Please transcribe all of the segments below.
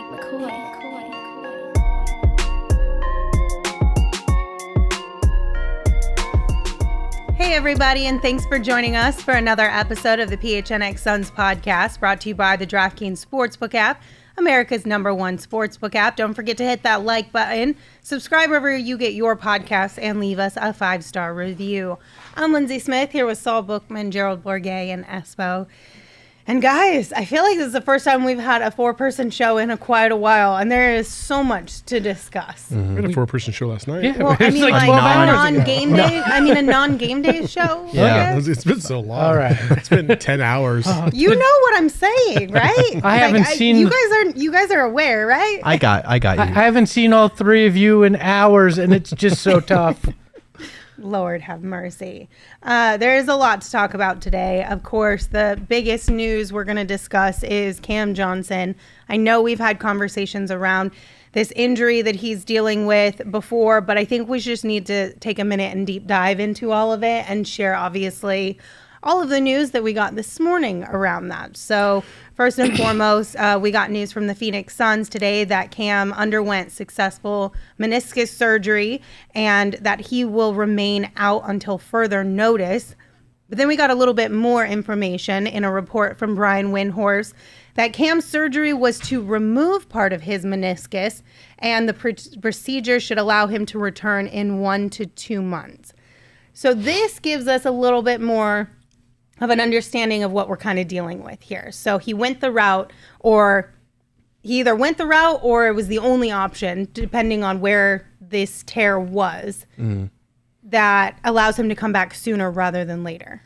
Hey everybody, and thanks for joining us for another episode of the PHNX Suns podcast, brought to you by the DraftKings Sportsbook app, America's #1 sportsbook app. Don't forget to hit that like button, subscribe wherever you get your podcasts, and leave us a 5-star review. I'm Lindsey Smith here with Saul, Bookman, Gerald, Bourguet, and Espo. And guys, I feel like this is the first time we've had a 4-person show in quite a while, and there is so much to discuss. Mm-hmm. We had a 4-person show last night. Yeah, well, I mean, like a non-game day. I mean, a non-game day show. Yeah, it's been so long. All right, it's been 10 hours. You know what I'm saying, right? I haven't seen. You guys are aware, right? I got you. I haven't seen all three of you in hours, and it's just so tough. Lord have mercy. There is a lot to talk about today. Of course, the biggest news we're going to discuss is Cam Johnson. I know we've had conversations around this injury that he's dealing with before, but I think we just need to take a minute and deep dive into all of it and share, obviously, all of the news that we got this morning around that. So first and foremost, we got news from the Phoenix Suns today that Cam underwent successful meniscus surgery and that he will remain out until further notice. But then we got a little bit more information in a report from Brian Windhorst that Cam's surgery was to remove part of his meniscus, and the procedure should allow him to return in 1 to 2 months. So this gives us a little bit more of an understanding of what we're kind of dealing with here. So he went the route, or he either went the route or it was the only option, depending on where this tear was, that allows him to come back sooner rather than later.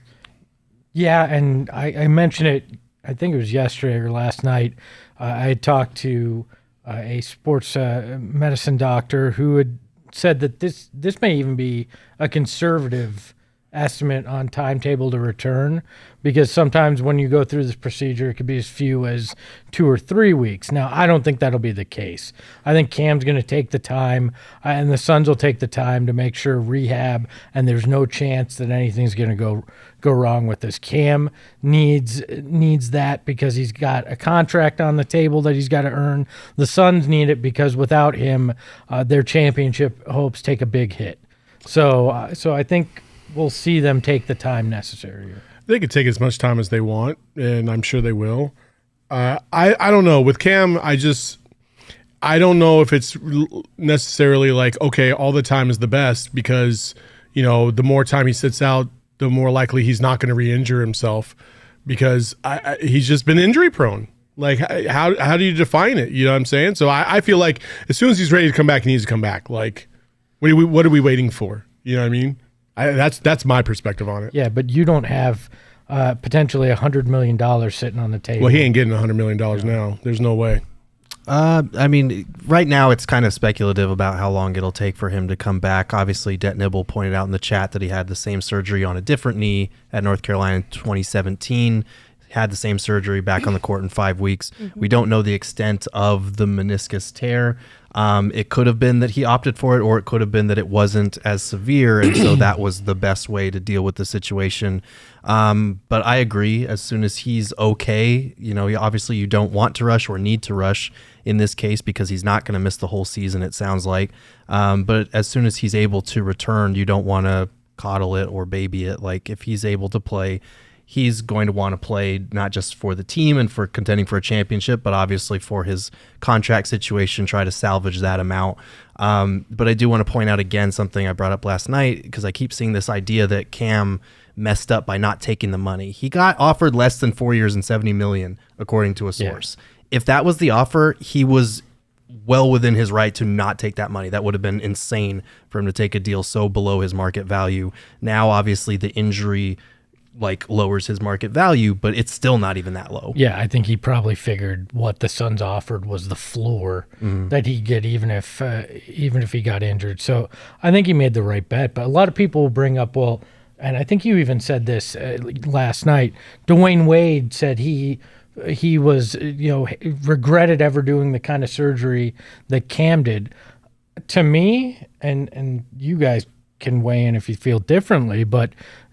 Yeah, and I mentioned it, I think it was yesterday or last night. I had talked to a sports medicine doctor who had said that this may even be a conservative estimate on timetable to return, because sometimes when you go through this procedure, it could be as few as 2 or 3 weeks. Now, I don't think that'll be the case. I think Cam's going to take the time, and the Suns will take the time to make sure rehab, and there's no chance that anything's going to go wrong with this. Cam needs that because he's got a contract on the table that he's got to earn. The Suns need it because without him, their championship hopes take a big hit. So I think we'll see them take the time necessary. They could take as much time as they want, and I'm sure they will. I don't know. With Cam, I don't know if it's necessarily like, okay, all the time is the best, because, you know, the more time he sits out, the more likely he's not going to re-injure himself, because he's just been injury prone. Like, how do you define it? You know what I'm saying? So I feel like as soon as he's ready to come back, he needs to come back. Like, what are we waiting for? You know what I mean? That's my perspective on it. Yeah, but you don't have potentially $100 million sitting on the table. Well, he ain't getting $100 million now. There's no way. I mean, right now it's kind of speculative about how long it'll take for him to come back. Obviously, Det Nibble pointed out in the chat that he had the same surgery on a different knee at North Carolina in 2017. Had the same surgery, back on the court in 5 weeks. Mm-hmm. We don't know the extent of the meniscus tear. It could have been that he opted for it, or it could have been that it wasn't as severe, and so that was the best way to deal with the situation. But I agree, as soon as he's okay, you know, obviously you don't want to rush or need to rush in this case, because he's not going to miss the whole season, it sounds like. But as soon as he's able to return, you don't want to coddle it or baby it. Like, if he's able to play, he's going to want to play not just for the team and for contending for a championship, but obviously for his contract situation, try to salvage that amount. But I do want to point out again something I brought up last night, because I keep seeing this idea that Cam messed up by not taking the money. He got offered less than 4 years and $70 million, according to a source. Yeah. If that was the offer, he was well within his right to not take that money. That would have been insane for him to take a deal so below his market value. Now, obviously, the injury lowers his market value, but it's still not even that low. Yeah, I think he probably figured what the Suns offered was the floor that he'd get, even if he got injured. So I think he made the right bet. But a lot of people will bring up, well, and I think you even said this last night, Dwayne Wade said he was, regretted ever doing the kind of surgery that Cam did. To me, and you guys can weigh in if you feel differently, but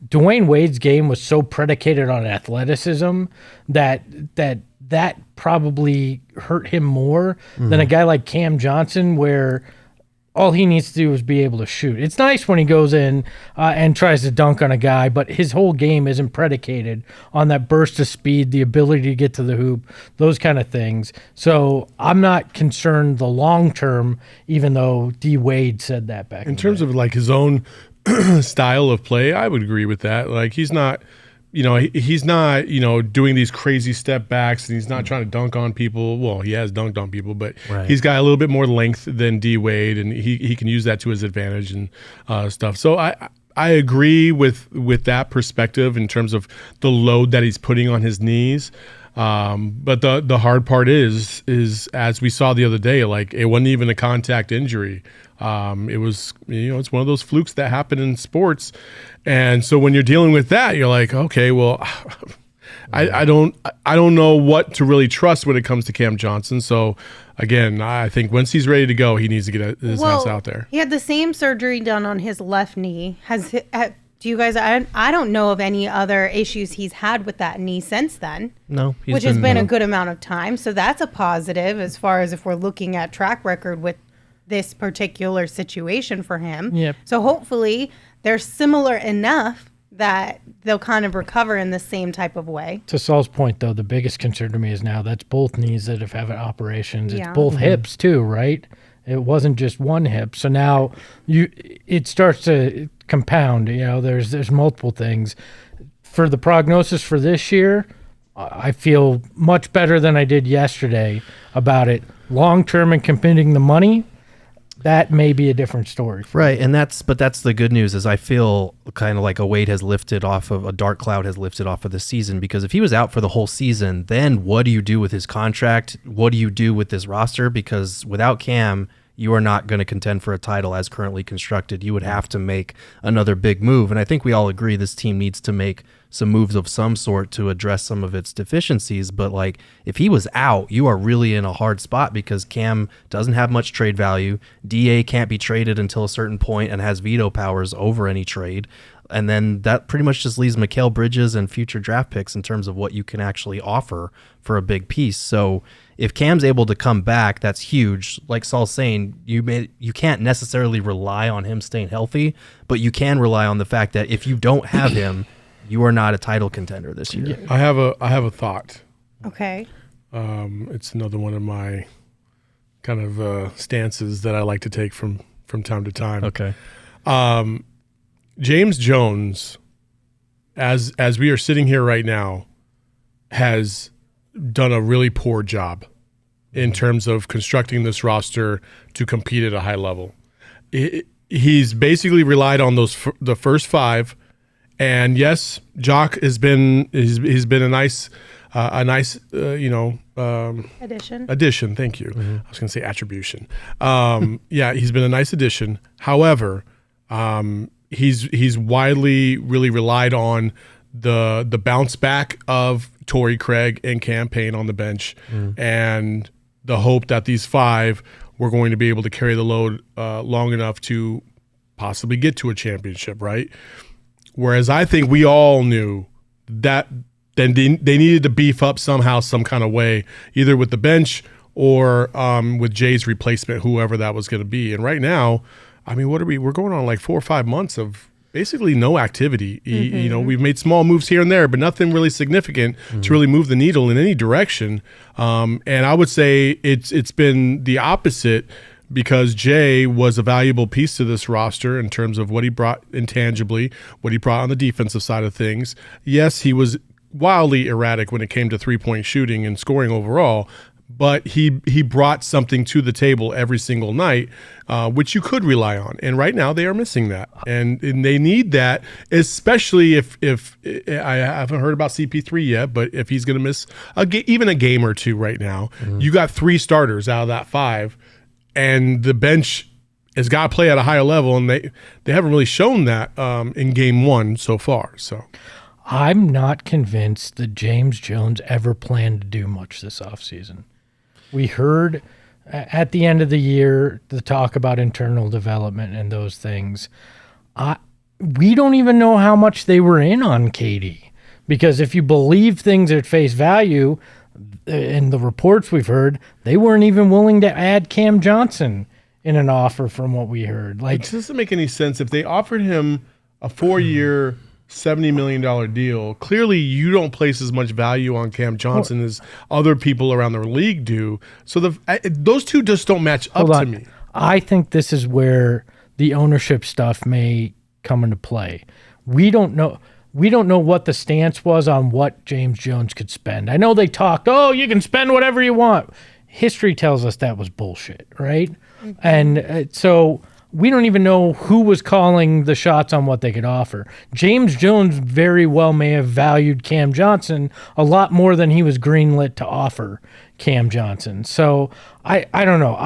Dwayne Wade's game was so predicated on athleticism that probably hurt him more than a guy like Cam Johnson, where all he needs to do is be able to shoot. It's nice when he goes in and tries to dunk on a guy, but his whole game isn't predicated on that burst of speed, the ability to get to the hoop, those kind of things. So I'm not concerned the long term, even though D Wade said that back in terms of like his own style of play. I would agree with that. Like he's not doing these crazy step backs, and he's not trying to dunk on people. Well, he has dunked on people, but he's got a little bit more length than D Wade, and he can use that to his advantage and stuff. So I agree with that perspective in terms of the load that he's putting on his knees. But the hard part is as we saw the other day, like it wasn't even a contact injury. It was, it's one of those flukes that happen in sports. And so when you're dealing with that, you're like, okay, well, I don't know what to really trust when it comes to Cam Johnson. So again, I think once he's ready to go, he needs to get his ass out there. He had the same surgery done on his left knee. Do you guys? I don't know of any other issues he's had with that knee since then. No, which has been a good amount of time. So that's a positive as far as if we're looking at track record with this particular situation for him. Yep. So hopefully they're similar enough that they'll kind of recover in the same type of way. To Saul's point, though, the biggest concern to me is now that's both knees that have had operations. It's Yeah. both hips too, right? It wasn't just one hip. So now it starts to compound. There's multiple things. For the prognosis for this year, I feel much better than I did yesterday about it. Long term and committing the money, that may be a different story. Right, and that's the good news is I feel kind of like a weight has lifted off of a dark cloud has lifted off of the season, because if he was out for the whole season, then what do you do with his contract? What do you do with this roster? Because without Cam, you are not going to contend for a title as currently constructed. You would have to make another big move, and I think we all agree this team needs to make some moves of some sort to address some of its deficiencies. But like, if he was out, you are really in a hard spot because Cam doesn't have much trade value. DA can't be traded until a certain point and has veto powers over any trade. And then that pretty much just leaves Mikal Bridges and future draft picks in terms of what you can actually offer for a big piece. So if Cam's able to come back, that's huge. Like Saul's saying, you can't necessarily rely on him staying healthy, but you can rely on the fact that if you don't have him, you are not a title contender this year. I have a thought. Okay. It's another one of my kind of stances that I like to take from time to time. Okay. James Jones, as we are sitting here right now, has done a really poor job in terms of constructing this roster to compete at a high level. He's basically relied on the first five. And yes, Jock he's been a nice addition. Thank you. Mm-hmm. I was going to say attribution. Yeah, he's been a nice addition. However, he's widely really relied on the bounce back of Torrey Craig and Cam Payne on the bench, and the hope that these five were going to be able to carry the load long enough to possibly get to a championship, right? Whereas I think we all knew that then they needed to beef up somehow, some kind of way, either with the bench or with Jay's replacement, whoever that was going to be. And right now, I mean, we're going on like 4 or 5 months of basically no activity. Mm-hmm. We've made small moves here and there, but nothing really significant to really move the needle in any direction. And I would say it's been the opposite, because Jay was a valuable piece to this roster in terms of what he brought intangibly, what he brought on the defensive side of things. Yes, he was wildly erratic when it came to three-point shooting and scoring overall, but he brought something to the table every single night, which you could rely on. And right now they are missing that, and they need that, especially if I haven't heard about CP3 yet, but if he's going to miss even a game or two right now, you got 3 starters out of that 5. And the bench has got to play at a higher level, and they haven't really shown that in game 1 so far. So, I'm not convinced that James Jones ever planned to do much this offseason. We heard at the end of the year the talk about internal development and those things. We don't even know how much they were in on KD, because if you believe things at face value, in the reports we've heard, they weren't even willing to add Cam Johnson in an offer from what we heard. Like, it doesn't make any sense. If they offered him a 4-year, $70 million deal, clearly you don't place as much value on Cam Johnson as other people around the league do. So those two just don't match up to me. I think this is where the ownership stuff may come into play. We don't know what the stance was on what James Jones could spend. I know they talked, you can spend whatever you want. History tells us that was bullshit, right? Mm-hmm. And so we don't even know who was calling the shots on what they could offer. James Jones very well may have valued Cam Johnson a lot more than he was greenlit to offer Cam Johnson. So I don't know.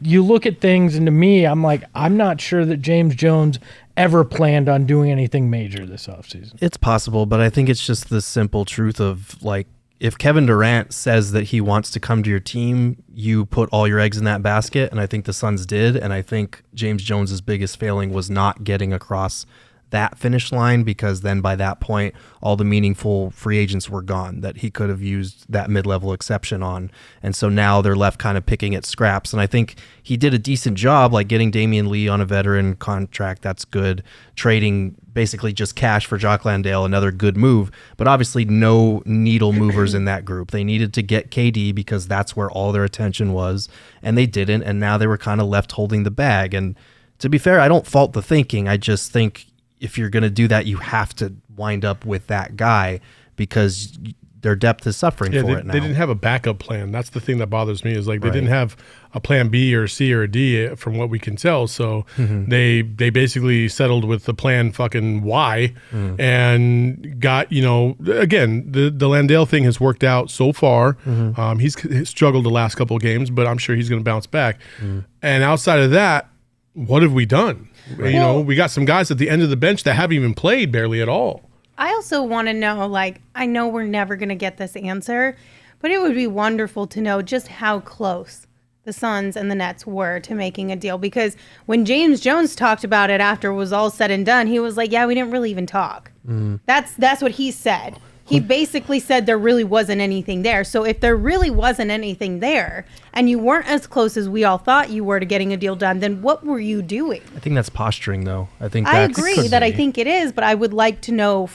You look at things, and to me, I'm like, I'm not sure that James Jones ever planned on doing anything major this offseason. It's possible, but I think it's just the simple truth of, like, if Kevin Durant says that he wants to come to your team, you put all your eggs in that basket, and I think the Suns did, and I think James Jones's biggest failing was not getting across that finish line, because then by that point, all the meaningful free agents were gone that he could have used that mid-level exception on. And so now they're left kind of picking at scraps. And I think he did a decent job, like getting Damian Lee on a veteran contract. That's good. Trading basically just cash for Jock Landale, another good move. But obviously no needle movers in that group. They needed to get KD because that's where all their attention was. And they didn't. And now they were kind of left holding the bag. And to be fair, I don't fault the thinking. I just think if you're going to do that, you have to wind up with that guy because their depth is suffering for it now. They didn't have a backup plan. That's the thing that bothers me, is like they didn't have a plan B or C or D from what we can tell. So they basically settled with the plan fucking Y and got, again, the Landale thing has worked out so far. He's struggled the last couple of games, but I'm sure he's going to bounce back. And outside of that, what have we done? Right. We got some guys at the end of the bench that haven't even played barely at all. I also want to know, I know we're never going to get this answer, but it would be wonderful to know just how close the Suns and the Nets were to making a deal. Because when James Jones talked about it after it was all said and done, he was like, yeah, we didn't really even talk. That's what he said. He basically said there really wasn't anything there. So if there really wasn't anything there and you weren't as close as we all thought you were to getting a deal done, then what were you doing? I think that's posturing, though. I agree that I think it is, but I would like to know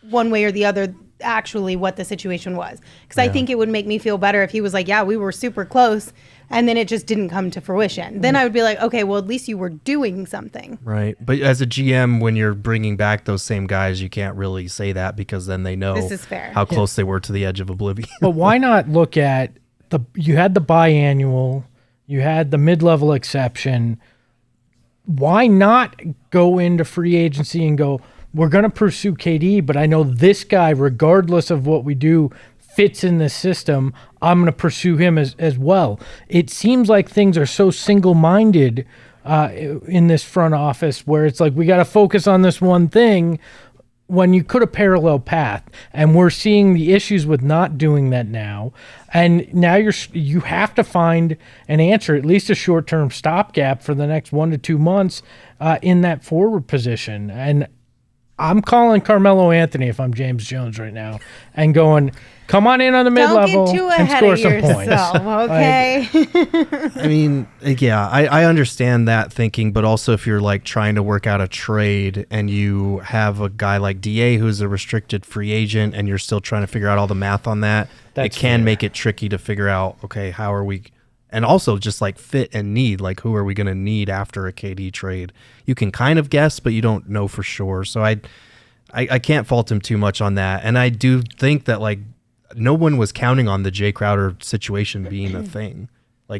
one way or the other actually what the situation was. Because I think it would make me feel better if he was like, yeah, we were super close, and then it just didn't come to fruition. Then I would be like, okay, well, at least you were doing something. Right. But as a GM, when you're bringing back those same guys, you can't really say that because then they know this is fair. How close they were to the edge of oblivion. But why not look at you had the biannual, you had the mid-level exception. Why not go into free agency and go, we're going to pursue KD, but I know this guy, regardless of what we do, fits in this system. I'm going to pursue him as well. It seems like things are so single-minded in this front office where it's like we got to focus on this one thing when you could have parallel path. And we're seeing the issues with not doing that now. And now you have to find an answer, at least a short-term stopgap for the next 1 to 2 months in that forward position. And I'm calling Carmelo Anthony if I'm James Jones right now and going, come on in on the mid-level and score some points. Okay. I mean, yeah, I understand that thinking, but also if you're trying to work out a trade and you have a guy like DA who's a restricted free agent and you're still trying to figure out all the math on that, it can make it tricky to figure out, okay, how are we... And also just fit and need, who are we going to need after a KD trade? You can kind of guess, but you don't know for sure. So I can't fault him too much on that. And I do think that no one was counting on the Jae Crowder situation being a thing.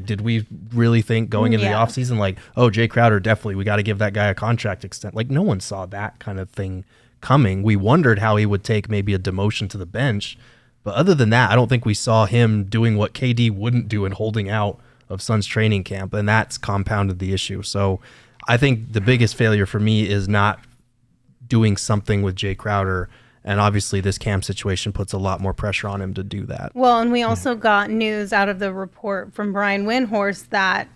Did we really think going into the offseason, Jae Crowder, definitely, we got to give that guy a contract extent. No one saw that kind of thing coming. We wondered how he would take maybe a demotion to the bench. But other than that, I don't think we saw him doing what KD wouldn't do and holding out of Suns training camp, and that's compounded the issue. So I think the biggest failure for me is not doing something with Jae Crowder, and obviously this Cam situation puts a lot more pressure on him to do that. Well, and we also got news out of the report from Brian Windhorst that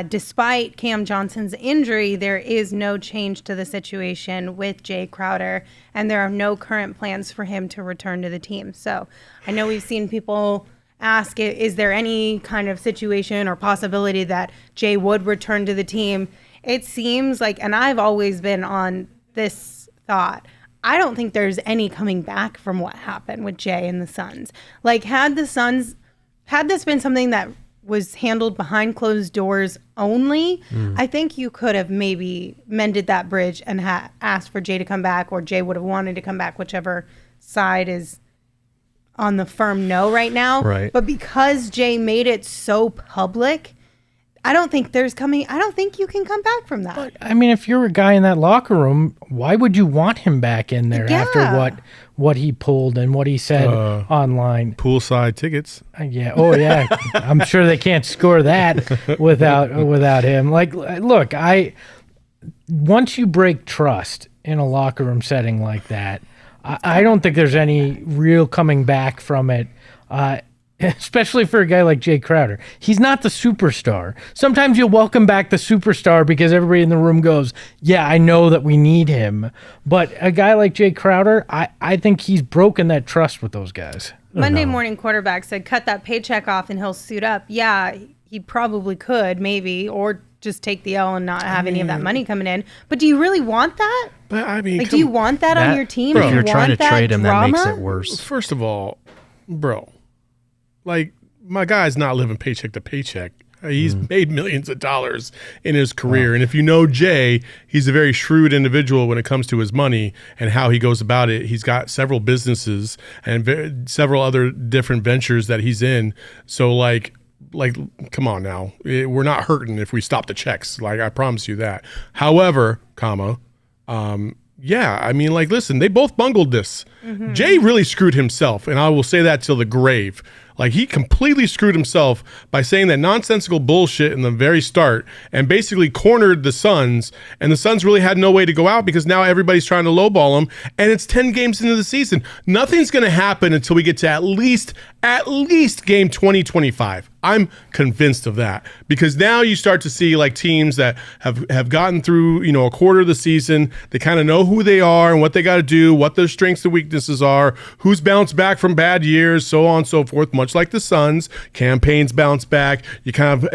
despite Cam Johnson's injury, there is no change to the situation with Jae Crowder, and there are no current plans for him to return to the team. So I know we've seen people ask, is there any kind of situation or possibility that Jae would return to the team? It seems like, and I've always been on this thought, I don't think there's any coming back from what happened with Jae and the Suns. Like, had this been something that was handled behind closed doors only, I think you could have maybe mended that bridge and asked for Jae to come back, or Jae would have wanted to come back, whichever side is on the firm no right now. Right. But because Jae made it so public, I don't think you can come back from that. But, I mean, if you're a guy in that locker room, why would you want him back in there after what he pulled and what he said online? Poolside tickets. Yeah. Oh, yeah. I'm sure they can't score that without him. Like, look, once you break trust in a locker room setting like that, I don't think there's any real coming back from it. Especially for a guy like Jae Crowder. He's not the superstar. Sometimes you'll welcome back the superstar because everybody in the room goes, yeah, I know that we need him. But a guy like Jae Crowder, I think he's broken that trust with those guys. Monday morning quarterback said, cut that paycheck off and he'll suit up. Yeah, he probably could, maybe, or just take the L and not have any of that money coming in. But do you really want that? But I mean, like, do you want that on your team? If you're trying to that trade him, drama? that makes it worse. First of all, bro, like, my guy's not living paycheck to paycheck. He's made millions of dollars in his career. And if you know Jae, he's a very shrewd individual when it comes to his money and how he goes about it. He's got several businesses and several other different ventures that he's in. So, like, come on now. We're not hurting if we stop the checks. Like, I promise you that. However, yeah, I mean, like, listen, they both bungled this. Jae really screwed himself, and I will say that till the grave. Like, he completely screwed himself by saying that nonsensical bullshit in the very start and basically cornered the Suns, and the Suns really had no way to go out because now everybody's trying to lowball them, and it's 10 games into the season. Nothing's going to happen until we get to at least game 2025. I'm convinced of that, because now you start to see, like, teams that have gotten through, a quarter of the season. They kind of know who they are and what they got to do, what their strengths and weaknesses are, who's bounced back from bad years, so on and so forth. Much like the Suns, campaigns bounce back. You kind of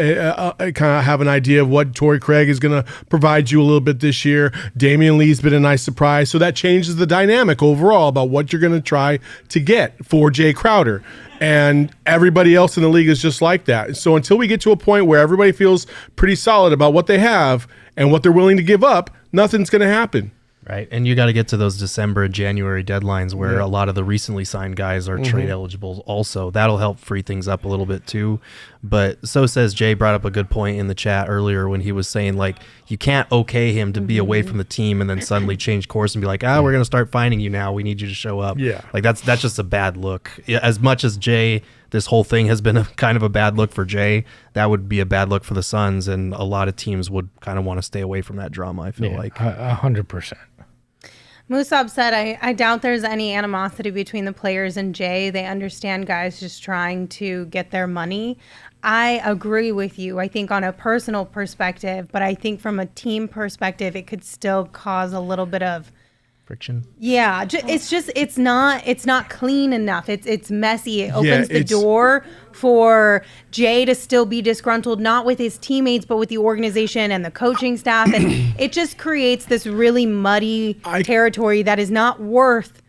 have an idea of what Torrey Craig is going to provide you a little bit this year. Damian Lee's been a nice surprise, so that changes the dynamic overall about what you're going to try to get for Jae Crowder. And everybody else in the league is just like that. So until we get to a point where everybody feels pretty solid about what they have and what they're willing to give up, nothing's going to happen. Right. And you got to get to those December and January deadlines where a lot of the recently signed guys are trade eligible also. That'll help free things up a little bit too. But so says Jae brought up a good point in the chat earlier when he was saying, like, you can't okay him to be away from the team and then suddenly change course and be like, we're going to start finding you now. We need you to show up. Yeah. Like, that's just a bad look. As much as Jae, this whole thing has been kind of a bad look for Jae, that would be a bad look for the Suns, and a lot of teams would kind of want to stay away from that drama, I feel like. 100%. Musab said, I doubt there's any animosity between the players and Jae. They understand guys just trying to get their money. I agree with you, I think, on a personal perspective, but I think from a team perspective, it could still cause a little bit of friction. Yeah, it's not clean enough. It's messy. It opens the door for Jae to still be disgruntled, not with his teammates, but with the organization and the coaching staff. And it just creates this really muddy territory that is not worth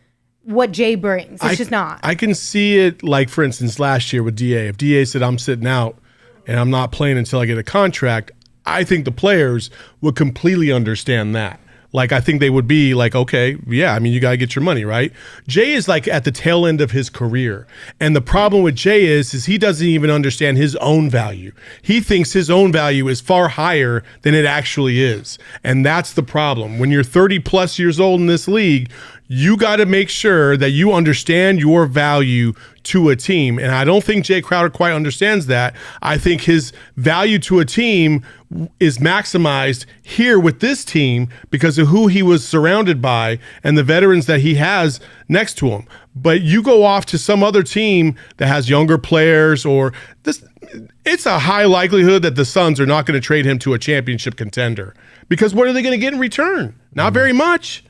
what Jae brings. It's just not. I can see it, like, for instance, last year with DA. If DA said, I'm sitting out and I'm not playing until I get a contract, I think the players would completely understand that. Like, I think they would be like, okay, yeah, I mean, you got to get your money, right? Jae is, like, at the tail end of his career. And the problem with Jae is he doesn't even understand his own value. He thinks his own value is far higher than it actually is. And that's the problem. When you're 30 plus years old in this league, you got to make sure that you understand your value to a team. And I don't think Jae Crowder quite understands that. I think his value to a team is maximized here with this team because of who he was surrounded by and the veterans that he has next to him. But you go off to some other team that has younger players or this, it's a high likelihood that the Suns are not going to trade him to a championship contender because what are they going to get in return? Not very much.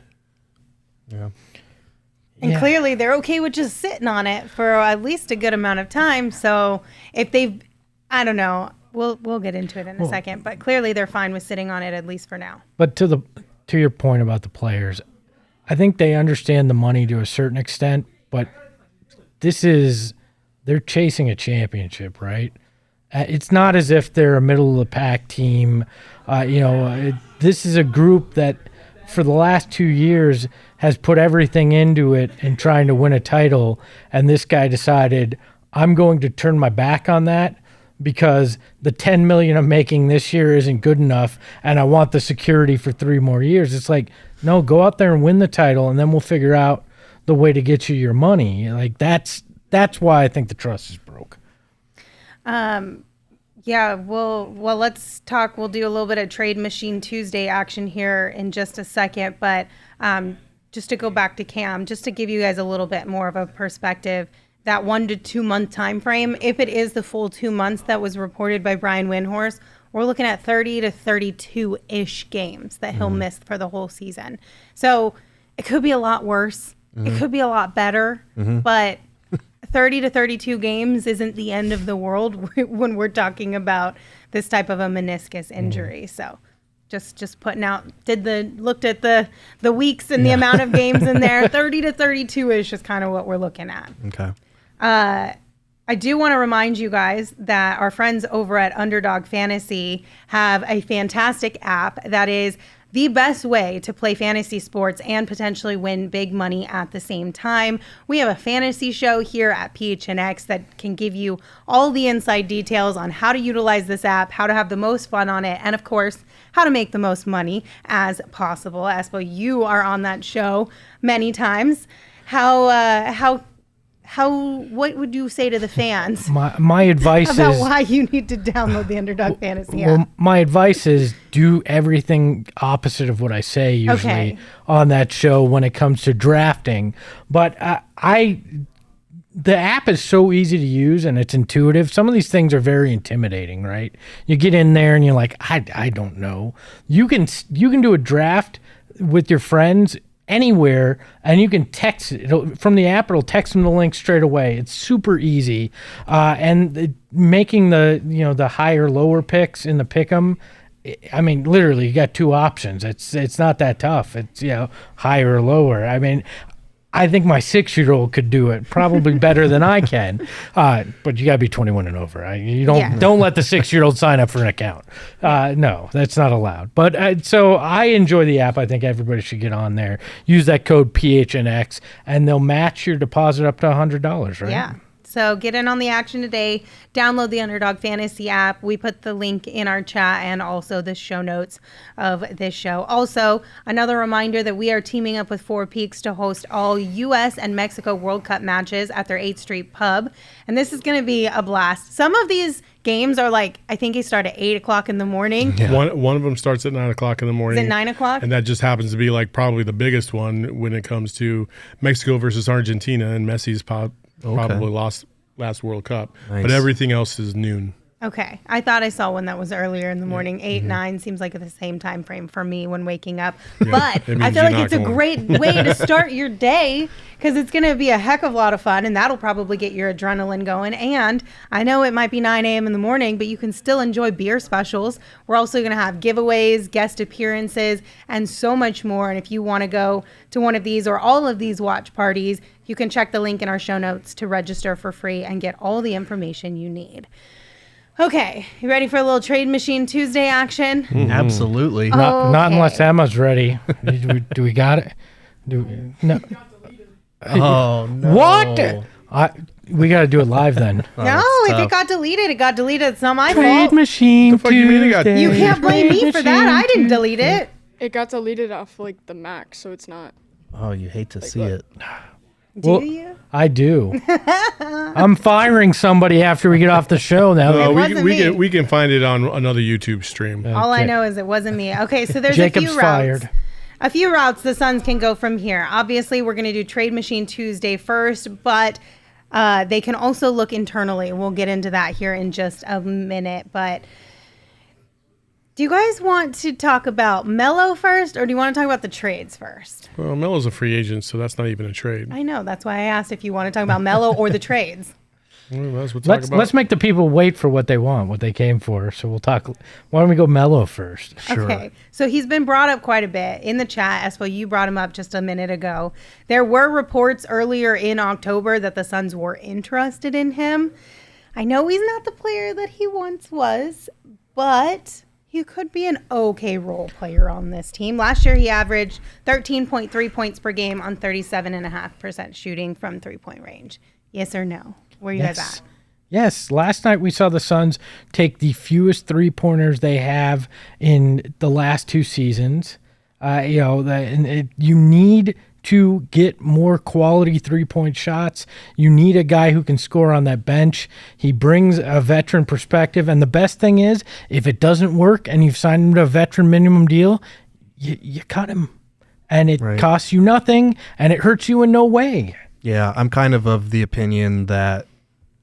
And clearly they're okay with just sitting on it for at least a good amount of time. So if they've, I don't know, we'll get into it in a second, but clearly they're fine with sitting on it at least for now. But to your point about the players, I think they understand the money to a certain extent, but they're chasing a championship, right? It's not as if they're a middle of the pack team. This is a group that for the last 2 years has put everything into it and trying to win a title. And this guy decided, I'm going to turn my back on that because the $10 million I'm making this year isn't good enough. And I want the security for 3 more years. It's like, no, go out there and win the title. And then we'll figure out the way to get you your money. Like that's why I think the trust is broke. Yeah, well, let's talk. We'll do a little bit of Trade Machine Tuesday action here in just a second. But just to go back to Cam, just to give you guys a little bit more of a perspective, that 1 to 2 month time frame, if it is the full 2 months that was reported by Brian Windhorst, we're looking at 30 to 32-ish games that he'll miss for the whole season. So it could be a lot worse. It could be a lot better. But 30 to 32 games isn't the end of the world when we're talking about this type of a meniscus injury. So just putting out, looked at the weeks and the amount of games in there. 30 to 32-ish is kind of what we're looking at. Okay. I do want to remind you guys that our friends over at Underdog Fantasy have a fantastic app that is the best way to play fantasy sports and potentially win big money at the same time. We have a fantasy show here at PHNX that can give you all the inside details on how to utilize this app, how to have the most fun on it, and of course, how to make the most money as possible. Espo, you are on that show many times. What would you say to the fans? My advice about is why you need to download the Underdog Fantasy app. Well, my advice is do everything opposite of what I say usually on that show when it comes to drafting. But the app is so easy to use and it's intuitive. Some of these things are very intimidating, right? You get in there and you're like, I don't know. You can do a draft with your friends anywhere, and you can text it from the app. It'll text them the link straight away. It's super easy, making the higher lower picks in the pick'em. I mean, literally, you got 2 options. It's not that tough. It's higher or lower. I mean, I think my 6-year-old could do it probably better than I can, but you got to be 21 and over. You don't let the 6-year-old sign up for an account. No, that's not allowed. But so I enjoy the app. I think everybody should get on there. Use that code PHNX, and they'll match your deposit up to $100. Right? Yeah. So get in on the action today. Download the Underdog Fantasy app. We put the link in our chat and also the show notes of this show. Also, another reminder that we are teaming up with Four Peaks to host all U.S. and Mexico World Cup matches at their 8th Street pub. And this is going to be a blast. Some of these games are like, I think they start at 8 o'clock in the morning. Yeah. One of them starts at 9 o'clock in the morning. Is it 9 o'clock? And that just happens to be like probably the biggest one when it comes to Mexico versus Argentina, and Messi's probably lost last World Cup. Nice. But everything else is noon. Okay. I thought I saw one that was earlier in the morning. 8, 9 seems like the same time frame for me when waking up. Yeah, but I feel like it's a great way to start your day because it's going to be a heck of a lot of fun, and that'll probably get your adrenaline going. And I know it might be 9 a.m. in the morning, but you can still enjoy beer specials. We're also going to have giveaways, guest appearances, and so much more. And if you want to go to one of these or all of these watch parties, you can check the link in our show notes to register for free and get all the information you need. Okay, you ready for a little Trade Machine Tuesday action? Mm-hmm. Absolutely. Not unless Emma's ready. Do we got it? No. Oh, no. What? We got to do it live then. No, if it got deleted, it got deleted. It's not my Trade fault. Machine Tuesday. You can't blame me for that. I didn't delete it. It got deleted off like the Mac, so it's not. Oh, you hate to see it. Do you? I do. I'm firing somebody after we get off the show now. We can find it on another YouTube stream. All I know is it wasn't me. Okay, so there's Jacob's a few routes. fired. A few routes the Suns can go from here. Obviously, we're going to do Trade Machine Tuesday first, but they can also look internally. We'll get into that here in just a minute, but Do you guys want to talk about Melo first, or do you want to talk about the trades first? Well, Melo's a free agent, so that's not even a trade. I know. That's why I asked if you want to talk about Melo or the trades. Well, Let's make the people wait for what they want, what they came for. So we'll talk. Why don't we go Melo first? Sure. Okay. So he's been brought up quite a bit in the chat. Espo, you brought him up just a minute ago. There were reports earlier in October that the Suns were interested in him. I know he's not the player that he once was, but he could be an okay role player on this team. Last year, he averaged 13.3 points per game on 37.5% shooting from three-point range. Yes or no? Where are you guys at? Yes. Last night we saw the Suns take the fewest three-pointers they have in the last 2 seasons. You need to get more quality three-point shots. You need a guy who can score on that bench. He brings a veteran perspective. And the best thing is, if it doesn't work and you've signed him to a veteran minimum deal, you cut him. And it costs you nothing, and it hurts you in no way. Yeah, I'm kind of the opinion that,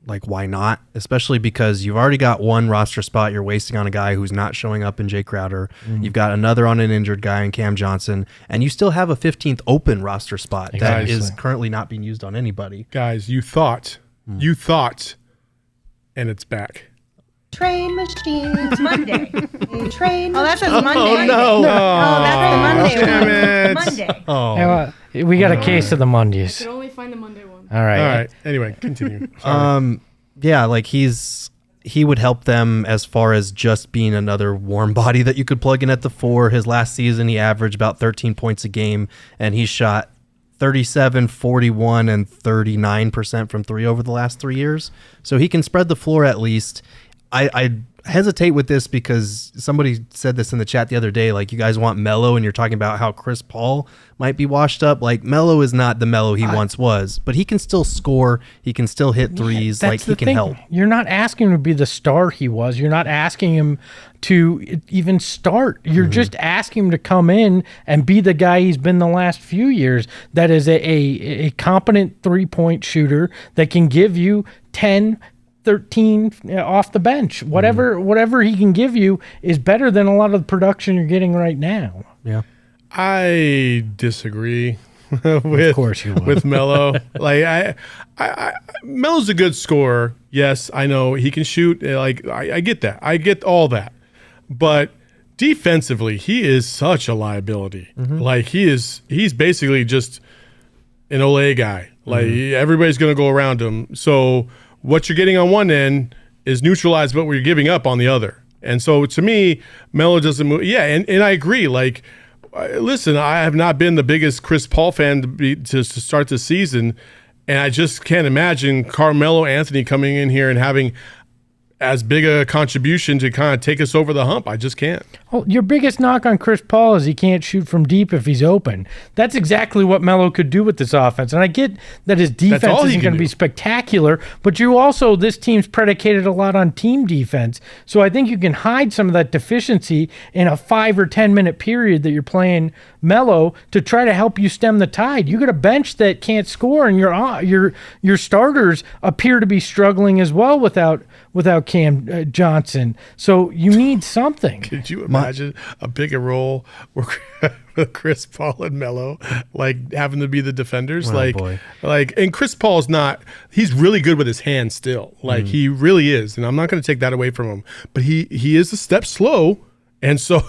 like, why not? Especially because you've already got one roster spot you're wasting on a guy who's not showing up in Jae Crowder. You've got another on an injured guy in Cam Johnson. And you still have a 15th open roster spot that is currently not being used on anybody. Guys, you thought, and it's back. Trade machines Monday. Trade. Oh, that says Monday. Oh, no. That's the Monday Damn one. it. Monday. Oh, Yeah, we got a case of the Mondays. I can only find the Monday one. All right. All right. Anyway, continue. Sorry. yeah, like he would help them as far as just being another warm body that you could plug in at the 4. His last season, he averaged about 13 points a game, and he shot 37, 41, and 39% from 3 over the last 3 years. So he can spread the floor at least. I hesitate with this because somebody said this in the chat the other day, like, you guys want Melo and you're talking about how Chris Paul might be washed up. Like, Melo is not the Melo he once was, but he can still score. He can still hit threes. Like, he can help. You're not asking him to be the star he was. You're not asking him to even start. You're just asking him to come in and be the guy he's been the last few years. That is a competent 3-point shooter that can give you 10, 13 off the bench. Whatever he can give you is better than a lot of the production you're getting right now. Yeah. I disagree Of course you would. with Melo. Like I Melo's a good scorer. Yes, I know he can shoot. Like I get that. I get all that. But defensively, he is such a liability. Like he's basically just an Olay guy. Like everybody's going to go around him. So what you're getting on one end is neutralized what we're giving up on the other. And so to me, Melo doesn't move. Yeah, and I agree. Like, listen, I have not been the biggest Chris Paul fan to start the season, and I just can't imagine Carmelo Anthony coming in here and having as big a contribution to kind of take us over the hump. I just can't. Well, your biggest knock on Chris Paul is he can't shoot from deep if he's open. That's exactly what Melo could do with this offense. And I get that his defense isn't going to be spectacular, but this team's predicated a lot on team defense. So I think you can hide some of that deficiency in a 5 or 10 minute period that you're playing Melo to try to help you stem the tide. You got a bench that can't score, and your starters appear to be struggling as well without Cam Johnson. So you need something. Could you imagine a bigger role with Chris Paul and Melo, like having to be the defenders? And Chris Paul's he's really good with his hands still. Like he really is. And I'm not going to take that away from him, but he is a step slow. And so,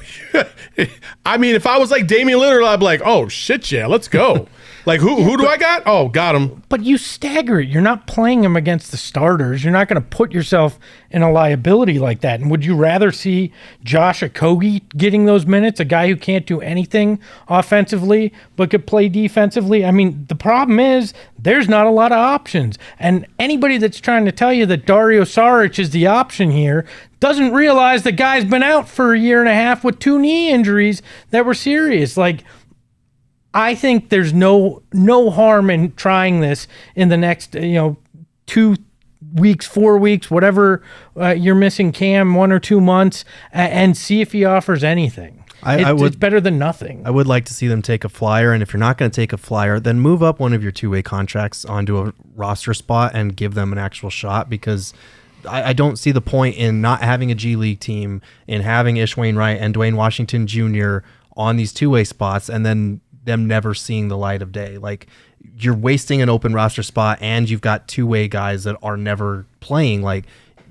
I mean, if I was like Damian Lillard, I'd be like, oh shit, yeah, let's go. Like, who do I got? Oh, got him. But you stagger it. You're not playing him against the starters. You're not going to put yourself in a liability like that. And would you rather see Josh Okogie getting those minutes, a guy who can't do anything offensively but could play defensively? I mean, the problem is there's not a lot of options. And anybody that's trying to tell you that Dario Saric is the option here doesn't realize the guy's been out for a year and a half with 2 knee injuries that were serious. Like, I think there's no harm in trying this in the next 2 weeks, 4 weeks, whatever you're missing Cam, 1 or 2 months, and see if he offers anything. It's better than nothing. I would like to see them take a flyer, and if you're not going to take a flyer, then move up one of your 2-way contracts onto a roster spot and give them an actual shot, because I don't see the point in not having a G League team, in having Ish Wainwright and Dwayne Washington Jr. on these two-way spots, and then them never seeing the light of day. Like, you're wasting an open roster spot, and you've got two-way guys that are never playing. Like,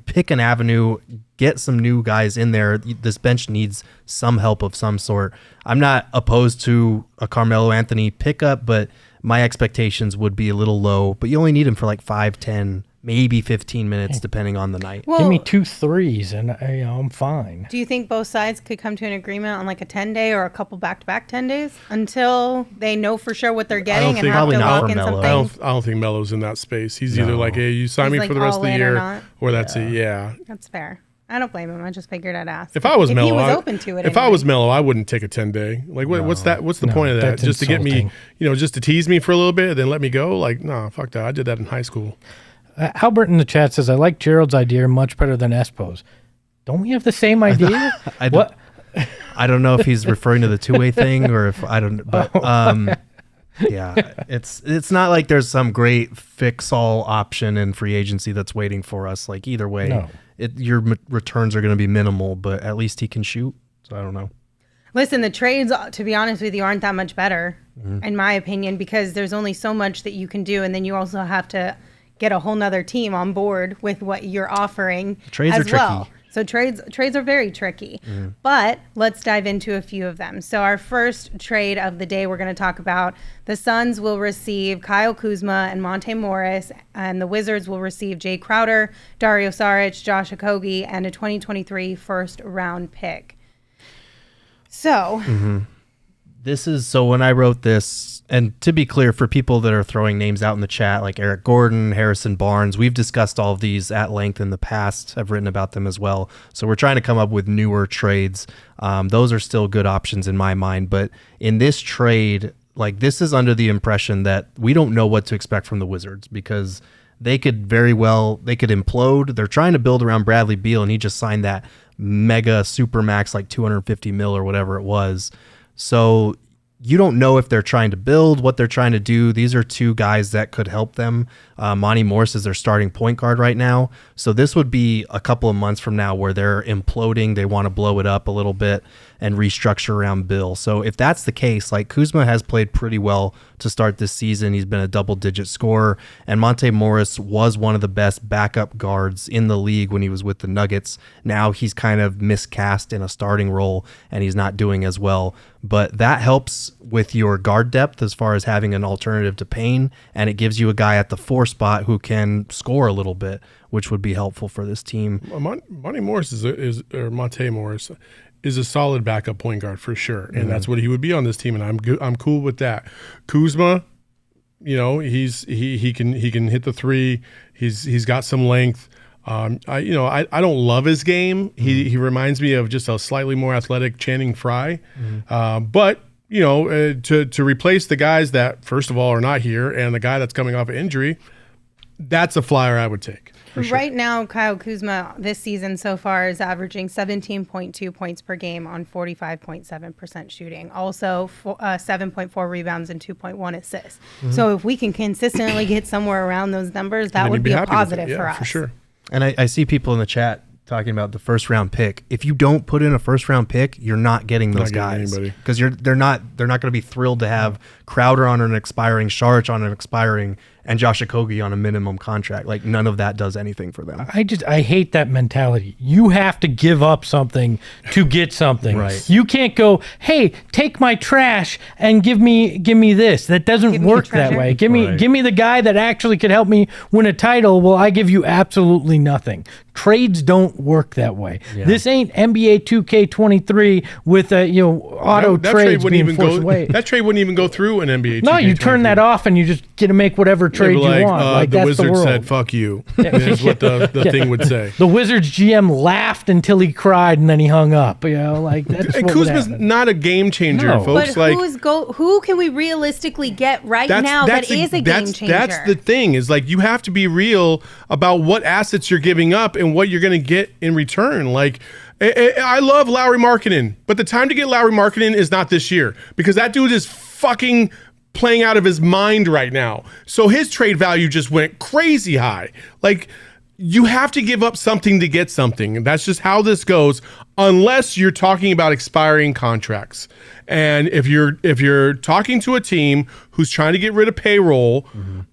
pick an avenue, get some new guys in there. This bench needs some help of some sort. I'm not opposed to a Carmelo Anthony pickup, but my expectations would be a little low. But you only need him for like 5, 10, maybe 15 minutes, depending on the night. Well, Give me 2 threes, and I'm fine. do you think both sides could come to an agreement on like a 10-day or a couple back-to-back 10 days until they know for sure what they're getting and think- have Probably to not lock for in Melo. something? I don't think Melo's in that space. He's either like, hey, you sign He's me like for the rest all of the in or year, not? or that's it. Yeah. That's fair. I don't blame him. I just figured I'd ask. If I was Melo, he was I- open to it. If I anyway. was Melo, I wouldn't take a 10-day. Like, what's that? What's the No, point of that? that's Just to get me, insulting. just to tease me for a little bit, then let me go? Like, no, fuck that. I did that in high school. Albert in the chat says, I like Gerald's idea much better than Espo's. Don't we have the same idea? What? I don't know if he's referring to the two-way thing or if I don't, but yeah, it's not like there's some great fix-all option in free agency that's waiting for us. Like, either way, No. your returns are going to be minimal, but at least he can shoot. So I don't know. Listen, the trades, to be honest with you, aren't that much better, in my opinion, because there's only so much that you can do, and then you also have to get a whole nother team on board with what you're offering Trades as are tricky. well. So trades are very tricky, but let's dive into a few of them. So our first trade of the day, we're going to talk about the Suns will receive Kyle Kuzma and Monte Morris, and the Wizards will receive Jae Crowder, Dario Saric, Josh Okogie, and a 2023 first round pick. So This is so when I wrote this, and to be clear, for people that are throwing names out in the chat, like Eric Gordon, Harrison Barnes, we've discussed all of these at length in the past. I've written about them as well. So we're trying to come up with newer trades. Those are still good options in my mind. But in this trade, like, this is under the impression that we don't know what to expect from the Wizards, because they could implode. They're trying to build around Bradley Beal, and he just signed that mega super max, like 250 mil or whatever it was. So you don't know if they're trying to build, what they're trying to do. These are two guys that could help them. Monty Morris is their starting point guard right now. So this would be a couple of months from now where they're imploding. They want to blow it up a little bit and restructure around Bill. So if that's the case, like, Kuzma has played pretty well to start this season. He's been a double-digit scorer. And Monte Morris was one of the best backup guards in the league when he was with the Nuggets. Now he's kind of miscast in a starting role, and he's not doing as well. But that helps with your guard depth as far as having an alternative to Payne, and it gives you a guy at the 4 spot who can score a little bit, which would be helpful for this team. Monte Morris is a solid backup point guard for sure, and that's what he would be on this team, and I'm cool with that. Kuzma, he can hit the three. He's got some length. I don't love his game. He reminds me of just a slightly more athletic Channing Frye, but to replace the guys that, first of all, are not here, and the guy that's coming off an injury, that's a flyer I would take. For sure. Right now, Kyle Kuzma this season so far is averaging 17.2 points per game on 45.7% shooting. Also, 7.4 rebounds and 2.1 assists. So if we can consistently get somewhere around those numbers, that would be a positive for us. For sure. And I see people in the chat talking about the first round pick. If you don't put in a first round pick, you're not getting those guys, because they're not going to be thrilled to have Crowder on an expiring, Saric on an expiring, and Josh Okogie on a minimum contract. Like, none of that does anything for them. I hate that mentality. You have to give up something to get something. Right. You can't go, hey, take my trash and give me this. That doesn't Give me the work that treasure. way. Give me the guy that actually could help me win a title. Well, I give you absolutely nothing. Trades don't work that way. Yeah. This ain't NBA 2K23 with auto trades being forced away. That trade wouldn't even go through an NBA. No, you turn that off and you just get to make whatever trade you want. The That's Wizard the world. said, "Fuck you." Is what the thing would say. The Wizards GM laughed until he cried and then he hung up. That's And what would Kuzma's happen. not a game changer, No. folks. But who can we realistically get now that is a game changer? That's the thing, is like, you have to be real about what assets you're giving up and what you're going to get in return. Like, I love Lauri Markkanen, but the time to get Lauri Markkanen is not this year, because that dude is fucking playing out of his mind right now. So his trade value just went crazy high. Like, you have to give up something to get something. And that's just how this goes, unless you're talking about expiring contracts. And if you're talking to a team who's trying to get rid of payroll,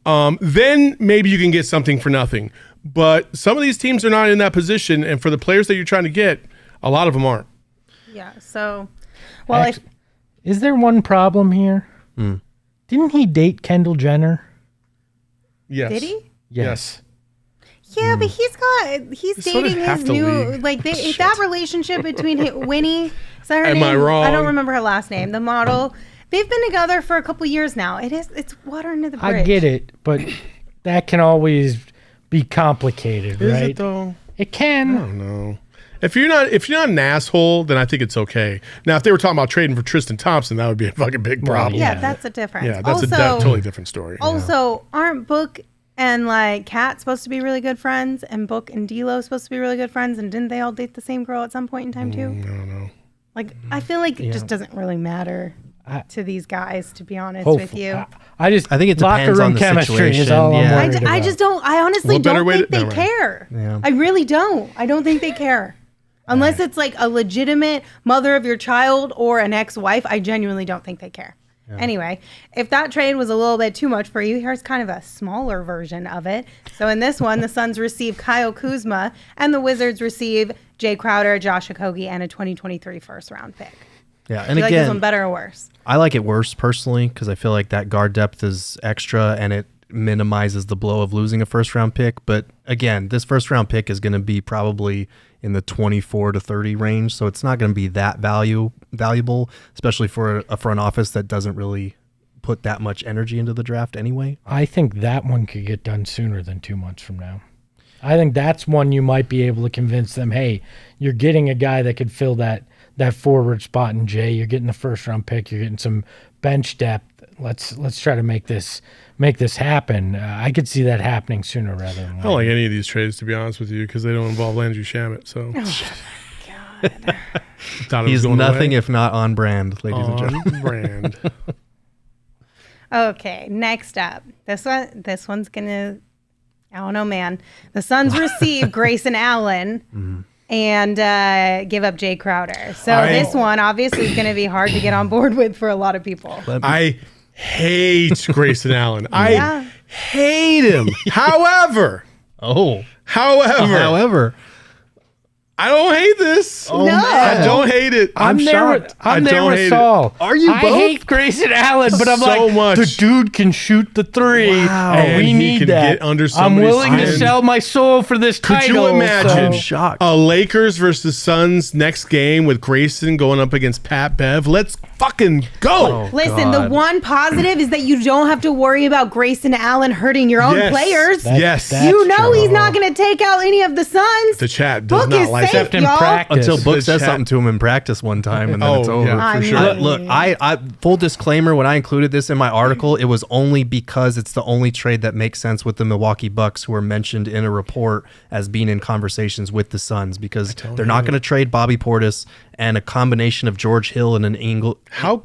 then maybe you can get something for nothing. But some of these teams are not in that position. And for the players that you're trying to get, a lot of them aren't. Yeah. So, well, Is there one problem here? Didn't he date Kendall Jenner? Yes. did he? Yes. Yeah, but he's sort of dating half his the new league. that relationship between Winnie. Is that her Am name? I wrong? I don't remember her last name. The model. They've been together for a couple years now. It's water under the bridge. I get it, but that can always be complicated, Is right? it though? It can. I don't know. If you're not an asshole, then I think it's okay. Now, if they were talking about trading for Tristan Thompson, that would be a fucking big problem. Yeah, that's a difference. Yeah, that's also, a totally different story. Also, aren't Book and Kat supposed to be really good friends, and Book and D'Lo supposed to be really good friends, and didn't they all date the same girl at some point in time too? I don't know. Like, I feel like it just doesn't really matter to these guys, to be honest Hopefully. with you. I think it locker depends room on the chemistry is situation. all I'm Yeah. worried about. I just don't. I honestly What better don't way think to- they no, right. care. Yeah. I really don't. I don't think they care. Unless it's like a legitimate mother of your child or an ex-wife, I genuinely don't think they care. Anyway, if that trade was a little bit too much for you, here's kind of a smaller version of it. So in this one, the Suns receive Kyle Kuzma, and the Wizards receive Jae Crowder, Josh Okogie, and a 2023 first-round pick. Yeah, Do and you like this one again, better or worse? I like it worse personally because I feel like that guard depth is extra and it minimizes the blow of losing a first round pick. But again, this first round pick is going to be probably in the 24 to 30 range, so it's not going to be that valuable, especially for a front office that doesn't really put that much energy into the draft anyway. I think that one could get done sooner than 2 months from now. I think that's one you might be able to convince them, hey, you're getting a guy that could fill that forward spot in Jay. You're getting the first round pick. You're getting some bench depth. Let's try to make this happen. I could see that happening sooner rather than later. I don't like any of these trades, to be honest with you, because they don't involve Landry Shamet. So thought it was He's going nothing away. if not on brand, ladies and gentlemen. On brand. Okay, next up. This one's gonna. I don't know, man. The Suns receive Grayson Allen and give up Jae Crowder. So this one obviously is going to be hard to get on board with for a lot of people. I hate Grayson Allen. Yeah. I hate him. However, I don't hate this. No. I don't hate it. I'm there shocked. I'm there don't with hate Saul. Are you I both? hate Grayson Allen, but I'm So like, much. the dude can shoot the three, Wow. and And we he need can that. get under I'm somebody's willing to skin. sell my soul for this Could title. you imagine so- shocked. a Lakers versus Suns next game with Grayson going up against Pat Bev? Let's fucking go. Listen, the one positive is that you don't have to worry about Grayson Allen hurting your own Yes. players. Yes. That's You know true. he's not going to take out any of the Suns. The chat does Book not is like safe, that. Except in y'all. practice. Until Book The says chat- something to him in practice one time, and then it's Oh, over. yeah, for I sure. mean- Look, I full disclaimer, when I included this in my article, it was only because it's the only trade that makes sense with the Milwaukee Bucks, who are mentioned in a report as being in conversations with the Suns, because they're not going to trade Bobby Portis, and a combination of George Hill and an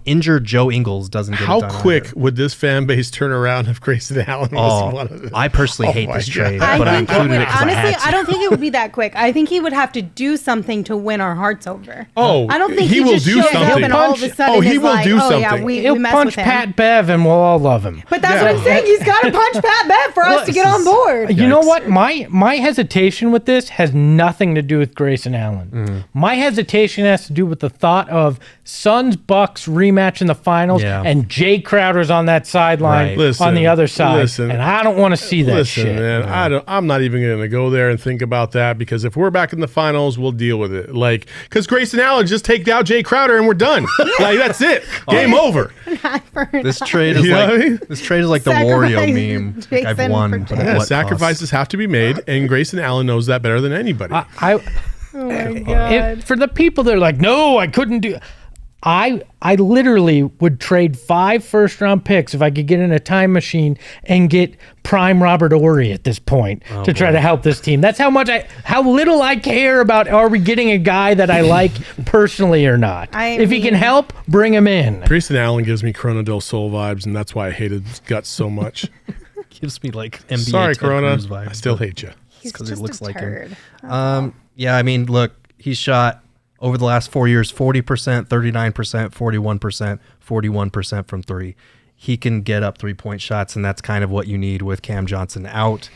injured Joe Ingles doesn't get How it done quick either. would this fan base turn around if Grayson Allen was one of them? I personally hate my this God. trade, but I think it included would, it because I honestly, had to. I don't think it would be that quick. I think he would have to do something to win our hearts over. Oh, I don't think he he, will just do shows up something. and all of a Punch- sudden Oh, he is will like, do oh yeah, something. we He'll mess punch with him. Pat Bev, and we'll all love him. But that's Yeah. what I'm saying. He's got to punch Pat Bev for us to get on board. You know Yikes. what? My hesitation with this has nothing to do with Grayson Allen. My hesitation has to do with the thought of Suns Bucks rematch in the finals, Yeah. and Jae Crowder's on that sideline Right. Listen, on the other side, listen. and I don't want to see that Listen, shit. man, I'm not even going to go there and think about that, because if we're back in the finals, we'll deal with it. Like, because Grayson Allen just take out Jae Crowder and we're done. Like, that's it. Game over. This trade is You know what I mean? like the Sacrifice Wario meme. Like, I've Jason won, for but Jae. at Yeah, what sacrifices have to be made, and Grayson Allen knows that better than anybody. I Oh my god. for the people that are like, no, I couldn't do. I literally would trade 5 first-round picks if I could get in a time machine and get prime Robert Horry at this point to try to help this team. That's how little I care about, are we getting a guy that I like personally or not. If he can mean- help, bring him in. Grayson Allen gives me Corona del Sol vibes, and that's why I hated his guts so much. gives me like NBA Sorry, Ted Corona. Cruz vibes. I still hate you. He's because just he looks a like turd. him. Yeah, I mean, look, he's shot over the last 4 years 40%, 39%, 41%, 41% from three. He can get up 3-point shots, and that's kind of what you need with Cam Johnson out.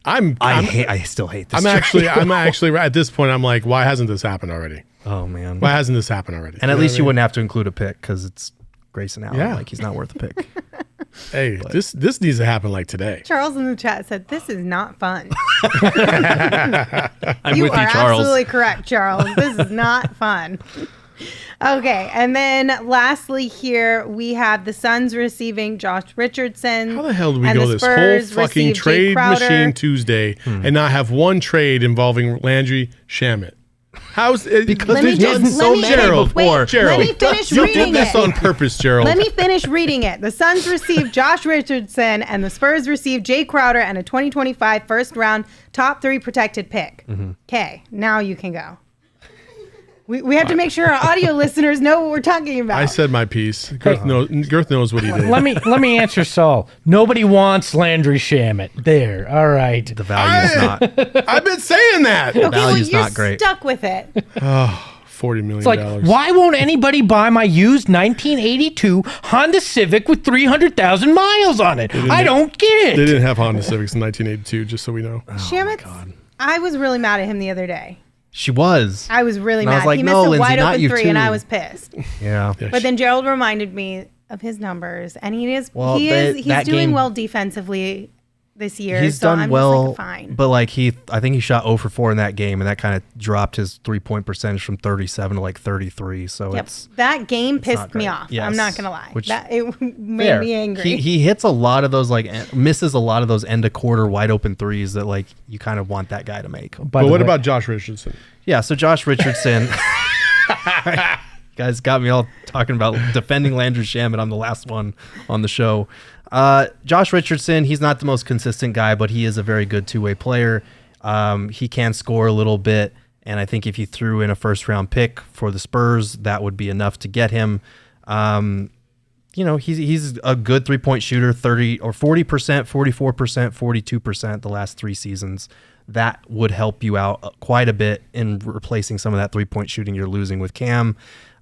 I still hate this. I'm actually at this point. I'm like, why hasn't this happened already? Oh man, Why hasn't this happened already? and at least you wouldn't have to include a pick because it's Grayson Allen. Yeah. Like he's not worth a pick. Hey, this needs to happen like today. Charles in the chat said, "This is not fun." I'm You with you, are Charles. absolutely correct, Charles. This is not fun. Okay, and then lastly here we have the Suns receiving Josh Richardson. How the hell do we and go the this whole Spurs fucking receive Jae trade Crowder. machine Tuesday and not have one trade involving Landry Shamet? How's it? Because Let me there's just- been so let me- many Gerald, before. wait, Gerald, let me finish you reading did this it. on purpose, Gerald. Let me finish reading it. The Suns received Josh Richardson, and the Spurs received Jae Crowder and a 2025 first-round top 3 protected pick. Okay, now you can go. We have to make sure our audio listeners know what we're talking about. I said my piece. Girth knows what he did. Let me answer Saul. Nobody wants Landry Shamet. There. All right. The value's not. I've been saying that. okay, well, value's you're not great. stuck with it. $40 million. It's like, why won't anybody buy my used 1982 Honda Civic with 300,000 miles on it? I don't get They it. didn't have Honda Civics in 1982, just so we know. Shamet, I was really mad at him the other day. She was. I was really And I mad. was like, he no, missed a Lindsey, wide not open you 3, and too. I was pissed. Yeah. But then Gerald reminded me of his numbers, and he's Well, doing that game- well defensively this year. He's so done I'm well, just like, fine. but like I think he shot 0 for 4 in that game, and that kind of dropped his 3-point percentage from 37 to like 33. So Yep. it's That game not pissed me great. off. Yes. I'm not gonna lie. Which- It made fair. me angry. He hits a lot of those misses a lot of those end of quarter wide open threes that like you kind of want that guy to make. By But the what way- about Josh Richardson? Yeah, so Josh Richardson, guys got me all talking about defending Landry Shamet. I'm the last one on the show. Josh Richardson, he's not the most consistent guy, but he is a very good two-way player. He can score a little bit, and I think if you threw in a first-round pick for the Spurs, that would be enough to get him. He's a good three-point shooter, 30 or 40%, 44%, 42% the last 3 seasons. That would help you out quite a bit in replacing some of that three-point shooting you're losing with Cam.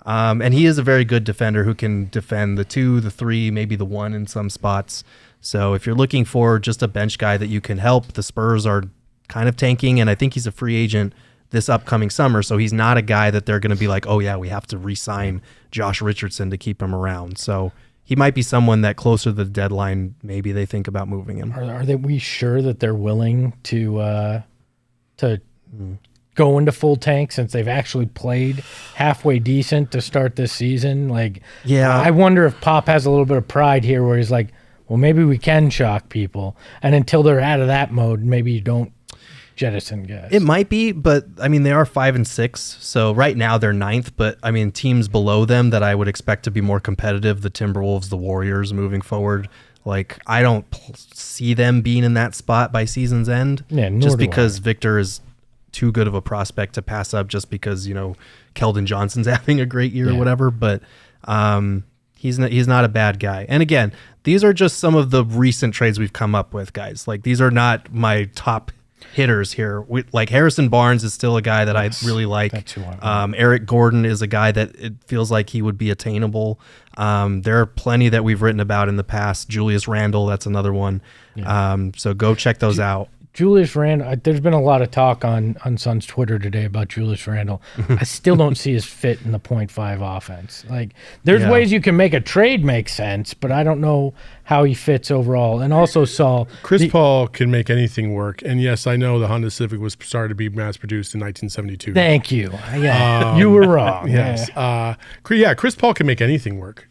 And he is a very good defender who can defend the 2, the 3, maybe the 1 in some spots. So if you're looking for just a bench guy that you can help, the Spurs are kind of tanking, and I think he's a free agent this upcoming summer. So he's not a guy that they're going to be like, oh yeah, we have to re-sign Josh Richardson to keep him around. So he might be someone that closer to the deadline, maybe they think about moving him. Are we sure that they're willing to go into full tank since they've actually played halfway decent to start this season? Like, Yeah. I wonder if Pop has a little bit of pride here where he's like, well, maybe we can shock people. And until they're out of that mode, maybe you don't jettison guys. It might be, but I mean, they are 5 and 6. So right now they're 9th, but I mean, teams below them that I would expect to be more competitive, the Timberwolves, the Warriors moving forward. Like, I don't see them being in that spot by season's end. Yeah, nor just do because I. Victor is too good of a prospect to pass up just because, Keldon Johnson's having a great year or whatever. But he's not a bad guy. And again, these are just some of the recent trades we've come up with, guys. Like, these are not my top hitters here. Like Harrison Barnes is still a guy that I really like. That's who I want. Eric Gordon is a guy that it feels like he would be attainable. There are plenty that we've written about in the past. Julius Randle, that's another one. So go check those out. Julius Randle, there's been a lot of talk on Sun's Twitter today about Julius Randle. I still don't see his fit in the 0.5 offense. Like, there's ways you can make a trade make sense, but I don't know how he fits overall. And also, Saul, Chris Paul can make anything work. And yes, I know the Honda Civic was started to be mass produced in 1972. thank you. Yeah, you were wrong. Yes. Chris Paul can make anything work.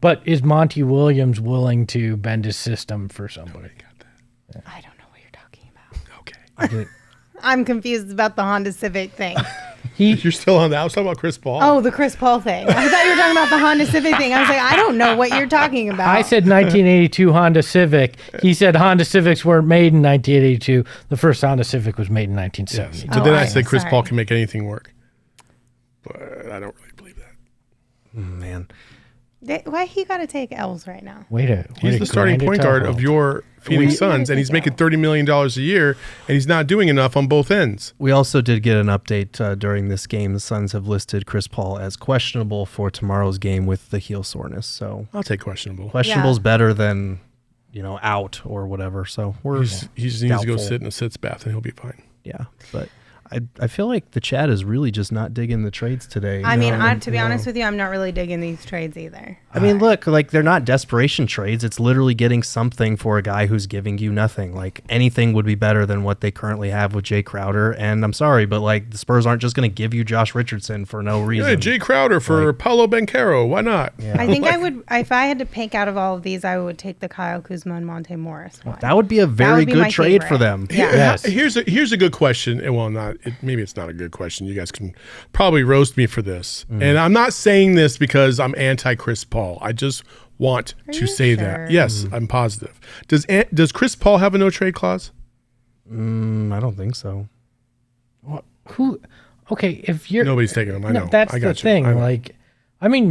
But is Monty Williams willing to bend his system for somebody? I don't know what you're talking about. Okay. I'm confused about the Honda Civic thing. You're still on that. I was talking about Chris Paul. Oh, the Chris Paul thing. I thought you were talking about the Honda Civic thing. I was like, I don't know what you're talking about. I said 1982 Honda Civic. He said Honda Civics weren't made in 1982. The first Honda Civic was made in 1970. Yes. But then I said Chris sorry. Paul can make anything work. But I don't really believe that. Man. Why he got to take L's right now? He's the starting point guard of your Phoenix Suns, and he's making $30 million a year, and he's not doing enough on both ends. We also did get an update during this game. The Suns have listed Chris Paul as questionable for tomorrow's game with the heel soreness. So I'll take questionable. Questionable's better than, out or whatever. So he just needs to go sit in a sits bath, and he'll be fine. Yeah, but I feel like the chat is really just not digging the trades today. I mean, to be honest with you, I'm not really digging these trades either. I mean, look, like they're not desperation trades. It's literally getting something for a guy who's giving you nothing. Like anything would be better than what they currently have with Jae Crowder. And I'm sorry, but like the Spurs aren't just going to give you Josh Richardson for no reason. Yeah, Jae Crowder for Paolo Banchero. Why not? Yeah. I think I would, if I had to pick out of all of these, I would take the Kyle Kuzma and Monte Morris one. That would be a very good trade for them. Yeah. Here's a good question. Well, maybe it's not a good question. You guys can probably roast me for this. And I'm not saying this because I'm anti Chris Paul. I just want to say that. Yes, I'm positive. Does Chris Paul have a no trade clause? I don't think so. Who? Okay, if you're nobody's taking him. I know. That's the thing.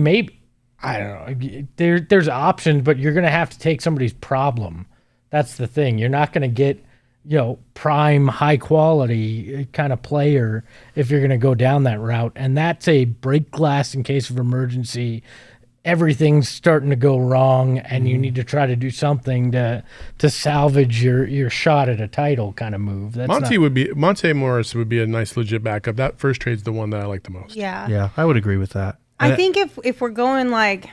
Maybe I don't know. There's options, but you're gonna have to take somebody's problem. That's the thing. You're not gonna get prime high quality kind of player if you're going to go down that route. And that's a break glass in case of emergency. Everything's starting to go wrong and you need to try to do something to salvage your shot at a title kind of move. Monte Morris would be a nice legit backup. That first trade's the one that I like the most. Yeah, I would agree with that. I think if we're going like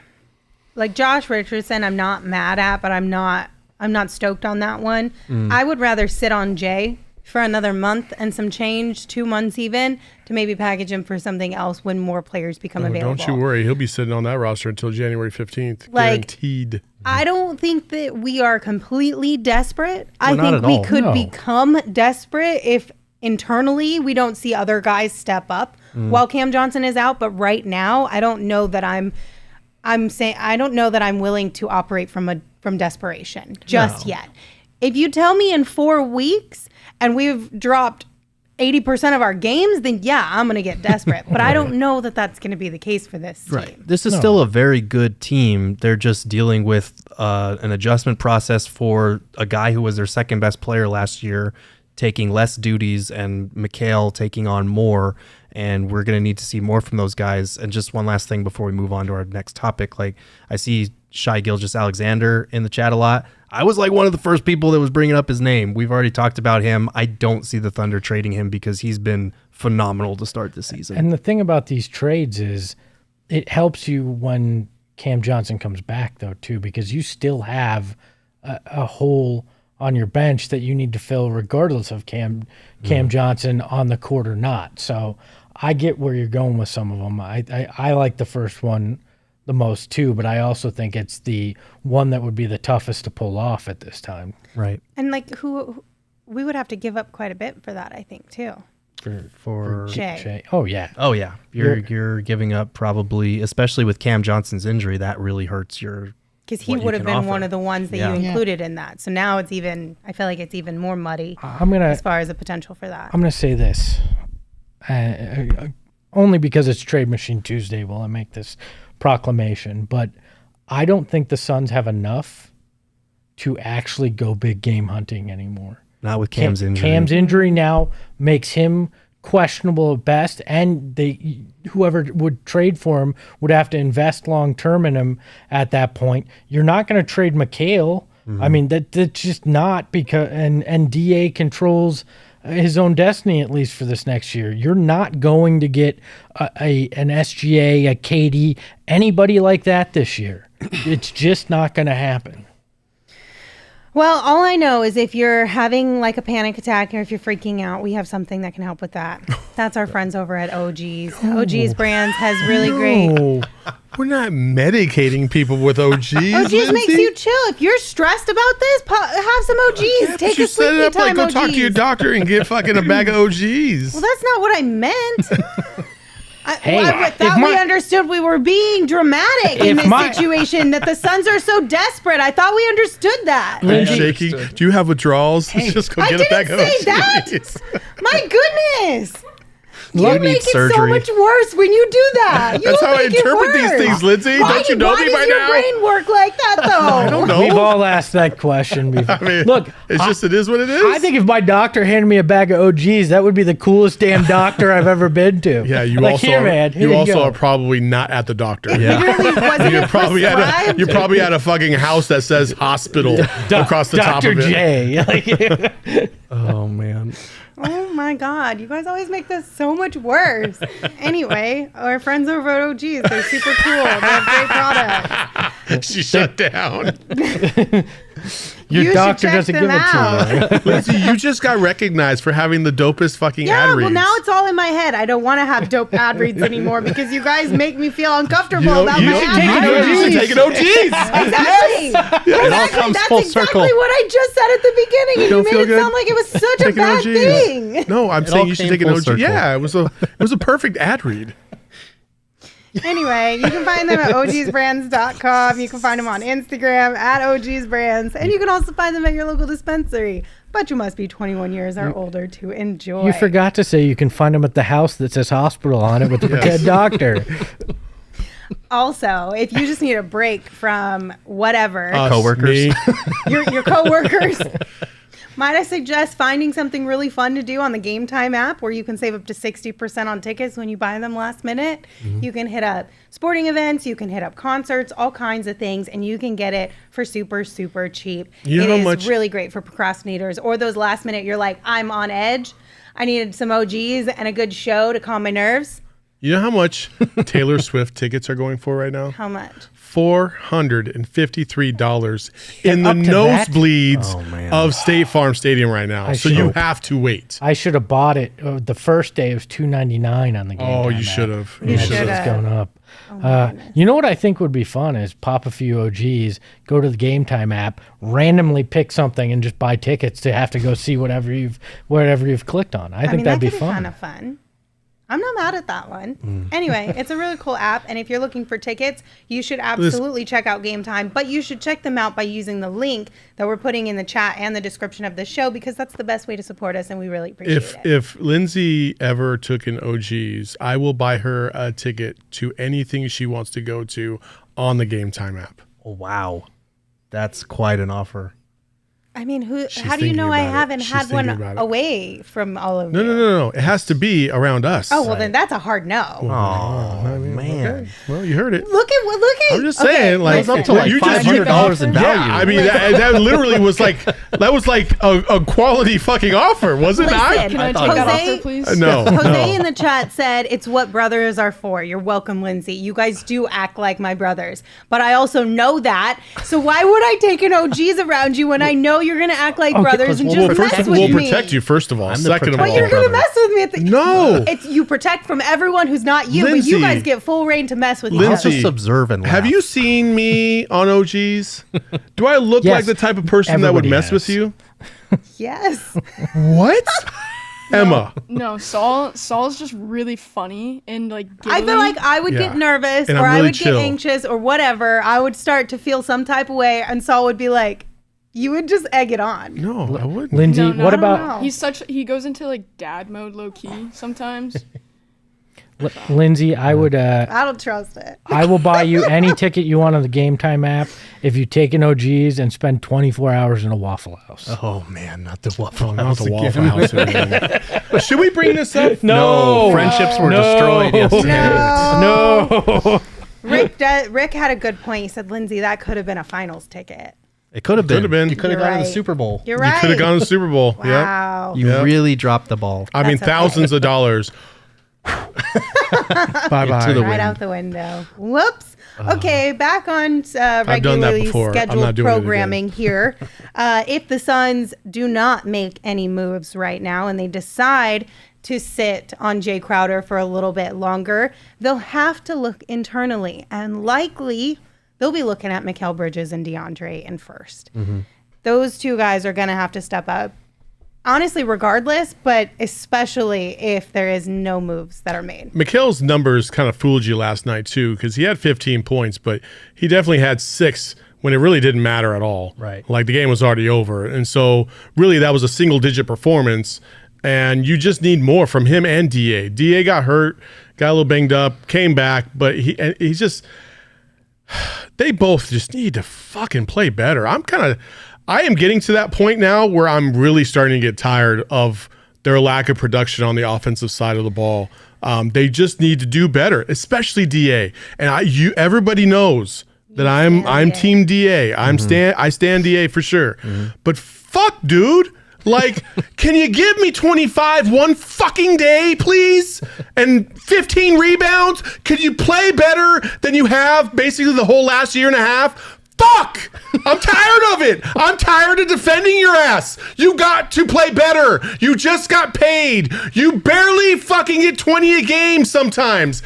Josh Richardson, I'm not mad at, but I'm not stoked on that one. I would rather sit on Jay for another month and some change, 2 months even, to maybe package him for something else when more players become available. Don't you worry. He'll be sitting on that roster until January 15th. Guaranteed. I don't think that we are completely desperate. I think we could become desperate if internally we don't see other guys step up while Cam Johnson is out. But right now, I don't know that I'm willing to operate from desperation just yet. If you tell me in 4 weeks and we've dropped 80% of our games, then yeah, I'm going to get desperate. But I don't know that that's going to be the case for this team. This is still a very good team. They're just dealing with an adjustment process for a guy who was their second best player last year, taking less duties, and Mikal taking on more. And we're going to need to see more from those guys. And just one last thing before we move on to our next topic. Like, I see Shai Gilgeous-Alexander in the chat a lot. I was like one of the first people that was bringing up his name. We've already talked about him. I don't see the Thunder trading him because he's been phenomenal to start the season. And the thing about these trades is it helps you when Cam Johnson comes back, though, too, because you still have a hole on your bench that you need to fill regardless of Cam Johnson on the court or not. So I get where you're going with some of them. I like the first one the most too, but I also think it's the one that would be the toughest to pull off at this time. Right. And we would have to give up quite a bit for that, I think, too. For Jay. Oh yeah. You're giving up probably, especially with Cam Johnson's injury, that really hurts your. Because he would have been one of the ones that you included in that. So now I feel like it's even more muddy as far as the potential for that. I'm going to say this. Only because it's Trade Machine Tuesday will I make this proclamation. But I don't think the Suns have enough to actually go big game hunting anymore. Not with Cam's injury. Cam's injury now makes him questionable at best, and whoever would trade for him would have to invest long term in him at that point. You're not going to trade Mikal. I mean, that's just not because and DA controls his own destiny, at least for this next year. You're not going to get an SGA, a KD, anybody like that this year. It's just not going to happen. Well, all I know is if you're having like a panic attack or if you're freaking out, we have something that can help with that. That's our friends over at OG's. OG's Brands has really great. We're not medicating people with OG's. OG's makes you chill. If you're stressed about this, have some OG's. Take a sleepy time. Go talk to your doctor and get fucking a bag of OG's. Well, that's not what I meant. I thought we understood we were being dramatic in this situation, that the Suns are so desperate. I thought we understood that. Are you shaky? Do you have withdrawals? Just go get a bag of OG's. I didn't say that. My goodness. You make it so much worse when you do that. That's how I interpret these things, Lindsay. Don't you know me by now? Why does your brain work like that, though? I don't know. We've all asked that question before. I mean, look, it is what it is. I think if my doctor handed me a bag of OGs, that would be the coolest damn doctor I've ever been to. Yeah, you like, also here, are, man, here you also go. are probably not at the doctor. You're probably at a fucking house that says hospital across the top of it. Dr. J. Oh man. Oh my God, you guys always make this so much worse. Anyway, our friends over at OGs, they're super cool. They have great products. She shut down. Your doctor doesn't give it to you. Lindsay, you just got recognized for having the dopest fucking ad reads. Well, now it's all in my head. I don't want to have dope ad reads anymore because you guys make me feel uncomfortable about my ad You should take an OGs. Exactly. It all comes That's full exactly circle. what I just said at the beginning. And Don't you feel made it good? sound like it was such a Take an bad OGs. thing. No, I'm It saying all you should came take an full OG. circle. Yeah, it was a perfect ad read. Anyway, you can find them at ogsbrands.com. You can find them on Instagram at ogsbrands. And you can also find them at your local dispensary. But you must be 21 years or older to enjoy. You forgot to say you can find them at the house that says hospital on it with the pretend doctor. Also, if you just need a break from whatever, Coworkers. your coworkers, might I suggest finding something really fun to do on the Game Time app where you can save up to 60% on tickets when you buy them last minute. You can hit up sporting events, you can hit up concerts, all kinds of things, and you can get it for super, super cheap. You know It how is much- really great for procrastinators or those last minute, you're like, I'm on edge. I needed some OGs and a good show to calm my nerves. You know how much Taylor Swift tickets are going for right now? How much? $453 in the up to that? nosebleeds Oh, man. of State Farm Stadium right now. So you have to wait. I should have bought it. The first day it was $2.99 on the game. Oh, Time you app. should have. You should It's have. going up. You know what I think would be fun is pop a few OGs, go to the Game Time app, randomly pick something, and just buy tickets to have to go see whatever you've clicked on. I think that'd be that could be kind of fun. I'm not mad at that one. Anyway, it's a really cool app, and if you're looking for tickets, you should absolutely check out Game Time, but you should check them out by using the link that we're putting in the chat and the description of the show because that's the best way to support us, and we really appreciate it. If Lindsay ever took an OGs, I will buy her a ticket to anything she wants to go to on the Game Time app. Oh, wow. That's quite an offer. I mean, She's how do you know I thinking about it. haven't She's had thinking one about it. away from all of you? No. It has to be around us. Oh, well, then that's a hard no. Oh, man. Okay. Well, you heard it. Look at. I'm just saying, like, It's up to like you just- $500 in value. Yeah, I mean that literally was like a quality fucking offer, wasn't Listen, I? Can I thought take that Jose- offer, please? No, Jose no. in the chat said, it's what brothers are for. You're welcome, Lindsay. You guys do act like my brothers. But I also know that. So why would I take an OGs around you when I know you're going to act like brothers and Well, just first, mess we'll with me? protect you, first of all. I'm the Second of But all, you're going to brother. mess with me. At the, No. It's, you protect from everyone who's not you, but Lindsay. you guys get full reign to mess with each Lindsay. other. Just observe and laugh. have you seen me on OGs? Do I look Yes. like the type of person that would Everybody mess has. with you? Yes. What? Emma. No, Saul's just really funny and like. I feel giggly. like I would Yeah. get nervous And or I'm I really would chill. get anxious or whatever. I would start to feel some type of way, and Saul would be like, you would just egg it on. No, I wouldn't. Lindsay, No, what I don't about know. he goes into like dad mode low key sometimes. Lindsay? I would. I don't trust it. I will buy you any ticket you want on the Game Time app if you take an OGs and spend 24 hours in a Waffle House. Oh, man, not the Waffle Not House the again. Waffle House. again. But should we bring this up? No, friendships were No. destroyed yesterday. No. Rick had a good point. He said, Lindsay, that could have been a finals ticket. It could have been. Could've been. You could have You're gone to the right. Super Bowl. You're You right. could have gone to the Super Bowl. Yep. Wow. You Yeah. really dropped the ball. I mean, That's okay. thousands of dollars. Bye-bye. Into the Right wind. out the window. Whoops. Okay, back on done that regularly before. I'm not scheduled doing it again. programming here. If the Suns do not make any moves right now and they decide to sit on Jae Crowder for a little bit longer, they'll have to look internally, and likely they'll be looking at Mikal Bridges and DeAndre in first. Those two guys are going to have to step up. Honestly, regardless, but especially if there is no moves that are made. Mikhail's numbers kind of fooled you last night, too, because he had 15 points, but he definitely had 6 when it really didn't matter at all. Right. Like the game was already over. And so really that was a single-digit performance. And you just need more from him and DA. DA got hurt, got a little banged up, came back, but he's just, they both just need to fucking play better. I am getting to that point now where I'm really starting to get tired of their lack of production on the offensive side of the ball. They just need to do better, especially DA. And everybody knows that I'm Team DA. I stand DA for sure. But fuck, dude. Like, can you give me 25 one fucking day, please? And 15 rebounds? Could you play better than you have basically the whole last year and a half? Fuck! I'm tired of it. I'm tired of defending your ass. You got to play better. You just got paid. You barely fucking get 20 a game sometimes.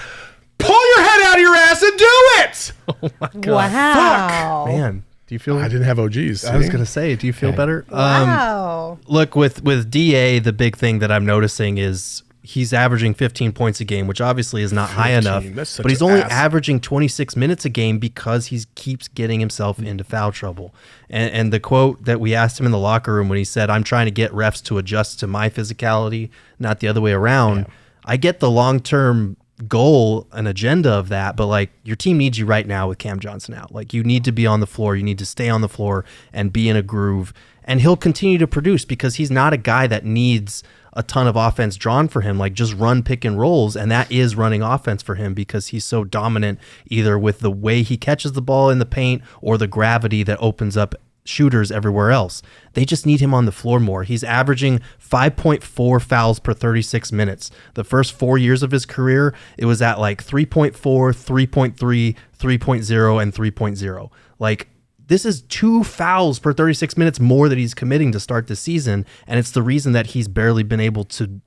Pull your head out of your ass and do it. Oh my God. Wow. Fuck. Man, do you feel? I didn't have OGs. I was going to say, do you feel better? Wow. Look, with DA, the big thing that I'm noticing is he's averaging 15 points a game, which obviously is not high enough. But he's only averaging 26 minutes a game because he keeps getting himself into foul trouble. And the quote that we asked him in the locker room when he said, "I'm trying to get refs to adjust to my physicality, not the other way around." Yeah. I get the long-term goal and agenda of that, but like your team needs you right now with Cam Johnson out. Like you need to be on the floor, you need to stay on the floor and be in a groove, and he'll continue to produce because he's not a guy that needs a ton of offense drawn for him. Like just run pick and rolls, and that is running offense for him because he's so dominant either with the way he catches the ball in the paint or the gravity that opens up shooters everywhere else. They just need him on the floor more. He's averaging 5.4 fouls per 36 minutes. The first 4 years of his career, it was at like 3.4, 3.3, 3.0, and 3.0. Like this is 2 fouls per 36 minutes more that he's committing to start the season, and it's the reason that he's barely been able to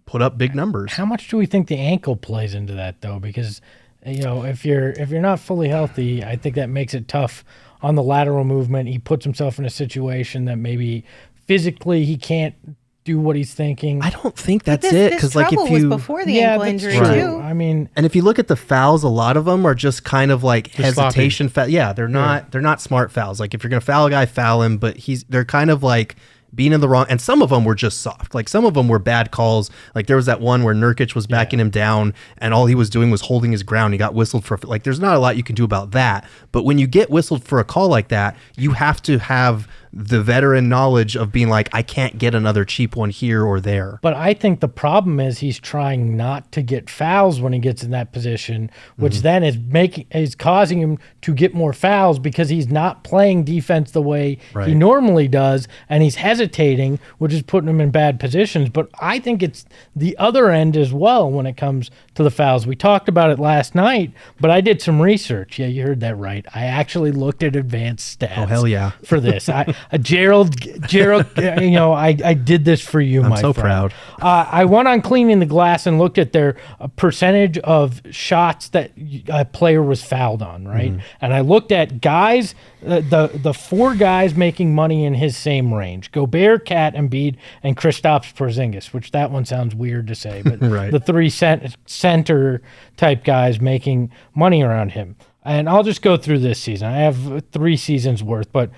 put up big numbers. How much do we think the ankle plays into that though? Because if you're not fully healthy, I think that makes it tough on the lateral movement. He puts himself in a situation that maybe physically he can't do what he's thinking. I don't think that's it, because like if you was before the ankle injury too. I mean, and if you look at the fouls, a lot of them are just kind of like hesitation. Yeah, they're not smart fouls. Like if you're gonna foul a guy, foul him. But they're kind of like being in the wrong, and some of them were just soft. Like some of them were bad calls. Like there was that one where Nurkic was backing him down and all he was doing was holding his ground. He got whistled for, like there's not a lot you can do about that. But when you get whistled for a call like that, you have to have the veteran knowledge of being like, I can't get another cheap one here or there. But I think the problem is he's trying not to get fouls when he gets in that position, which then is causing him to get more fouls because he's not playing defense the way he normally does, and he's hesitating, which is putting him in bad positions. But I think it's the other end as well when it comes to the fouls. We talked about it last night, but I did some research. Yeah, you heard that right. I actually looked at advanced stats. Oh, hell yeah. For this. Gerald, I did this for you, my friend. I'm so proud. I went on Cleaning the Glass and looked at their percentage of shots that a player was fouled on, right? And I looked at guys, the 4 guys making money in his same range: Gobert, Cat, Embiid, and Kristaps Porzingis, which that one sounds weird to say, but the 3 center type guys making money around him. And I'll just go through this season. I have 3 seasons worth, but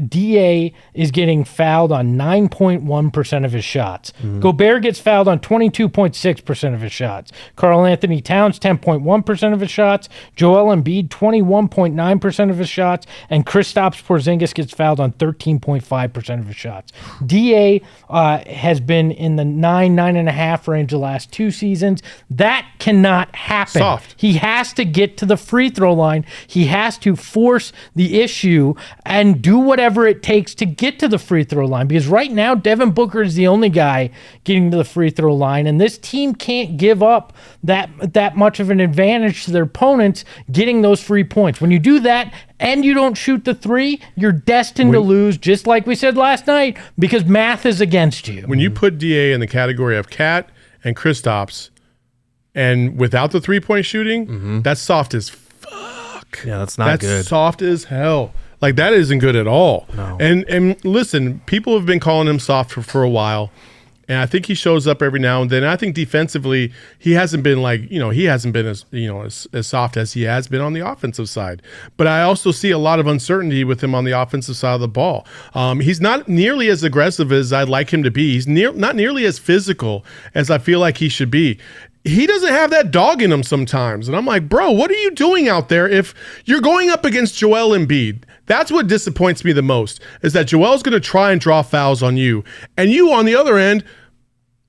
DA is getting fouled on 9.1% of his shots. Gobert gets fouled on 22.6% of his shots. Karl Anthony Towns, 10.1% of his shots. Joel Embiid, 21.9% of his shots. And Kristaps Porzingis gets fouled on 13.5% of his shots. DA has been in the 9.5 range the last 2 seasons. That cannot happen. Soft. He has to get to the free throw line. He has to force the issue and do whatever it takes to get to the free throw line, because right now Devin Booker is the only guy getting to the free throw line, and this team can't give up that much of an advantage to their opponents getting those free points. When you do that and you don't shoot the 3, you're destined to lose, just like we said last night, because math is against you. When you put DA in the category of Cat and Kristaps, and without the 3-point shooting, that's soft as fuck. Yeah, that's not good. That's soft as hell. Like that isn't good at all. No. And listen, people have been calling him soft for a while, And I think he shows up every now and then. I think defensively, he hasn't been as soft as he has been on the offensive side. But I also see a lot of uncertainty with him on the offensive side of the ball. He's not nearly as aggressive as I'd like him to be. He's not nearly as physical as I feel like he should be. He doesn't have that dog in him sometimes. And I'm like, bro, what are you doing out there if you're going up against Joel Embiid? That's what disappoints me the most, is that Joel's going to try and draw fouls on you. And you, on the other end,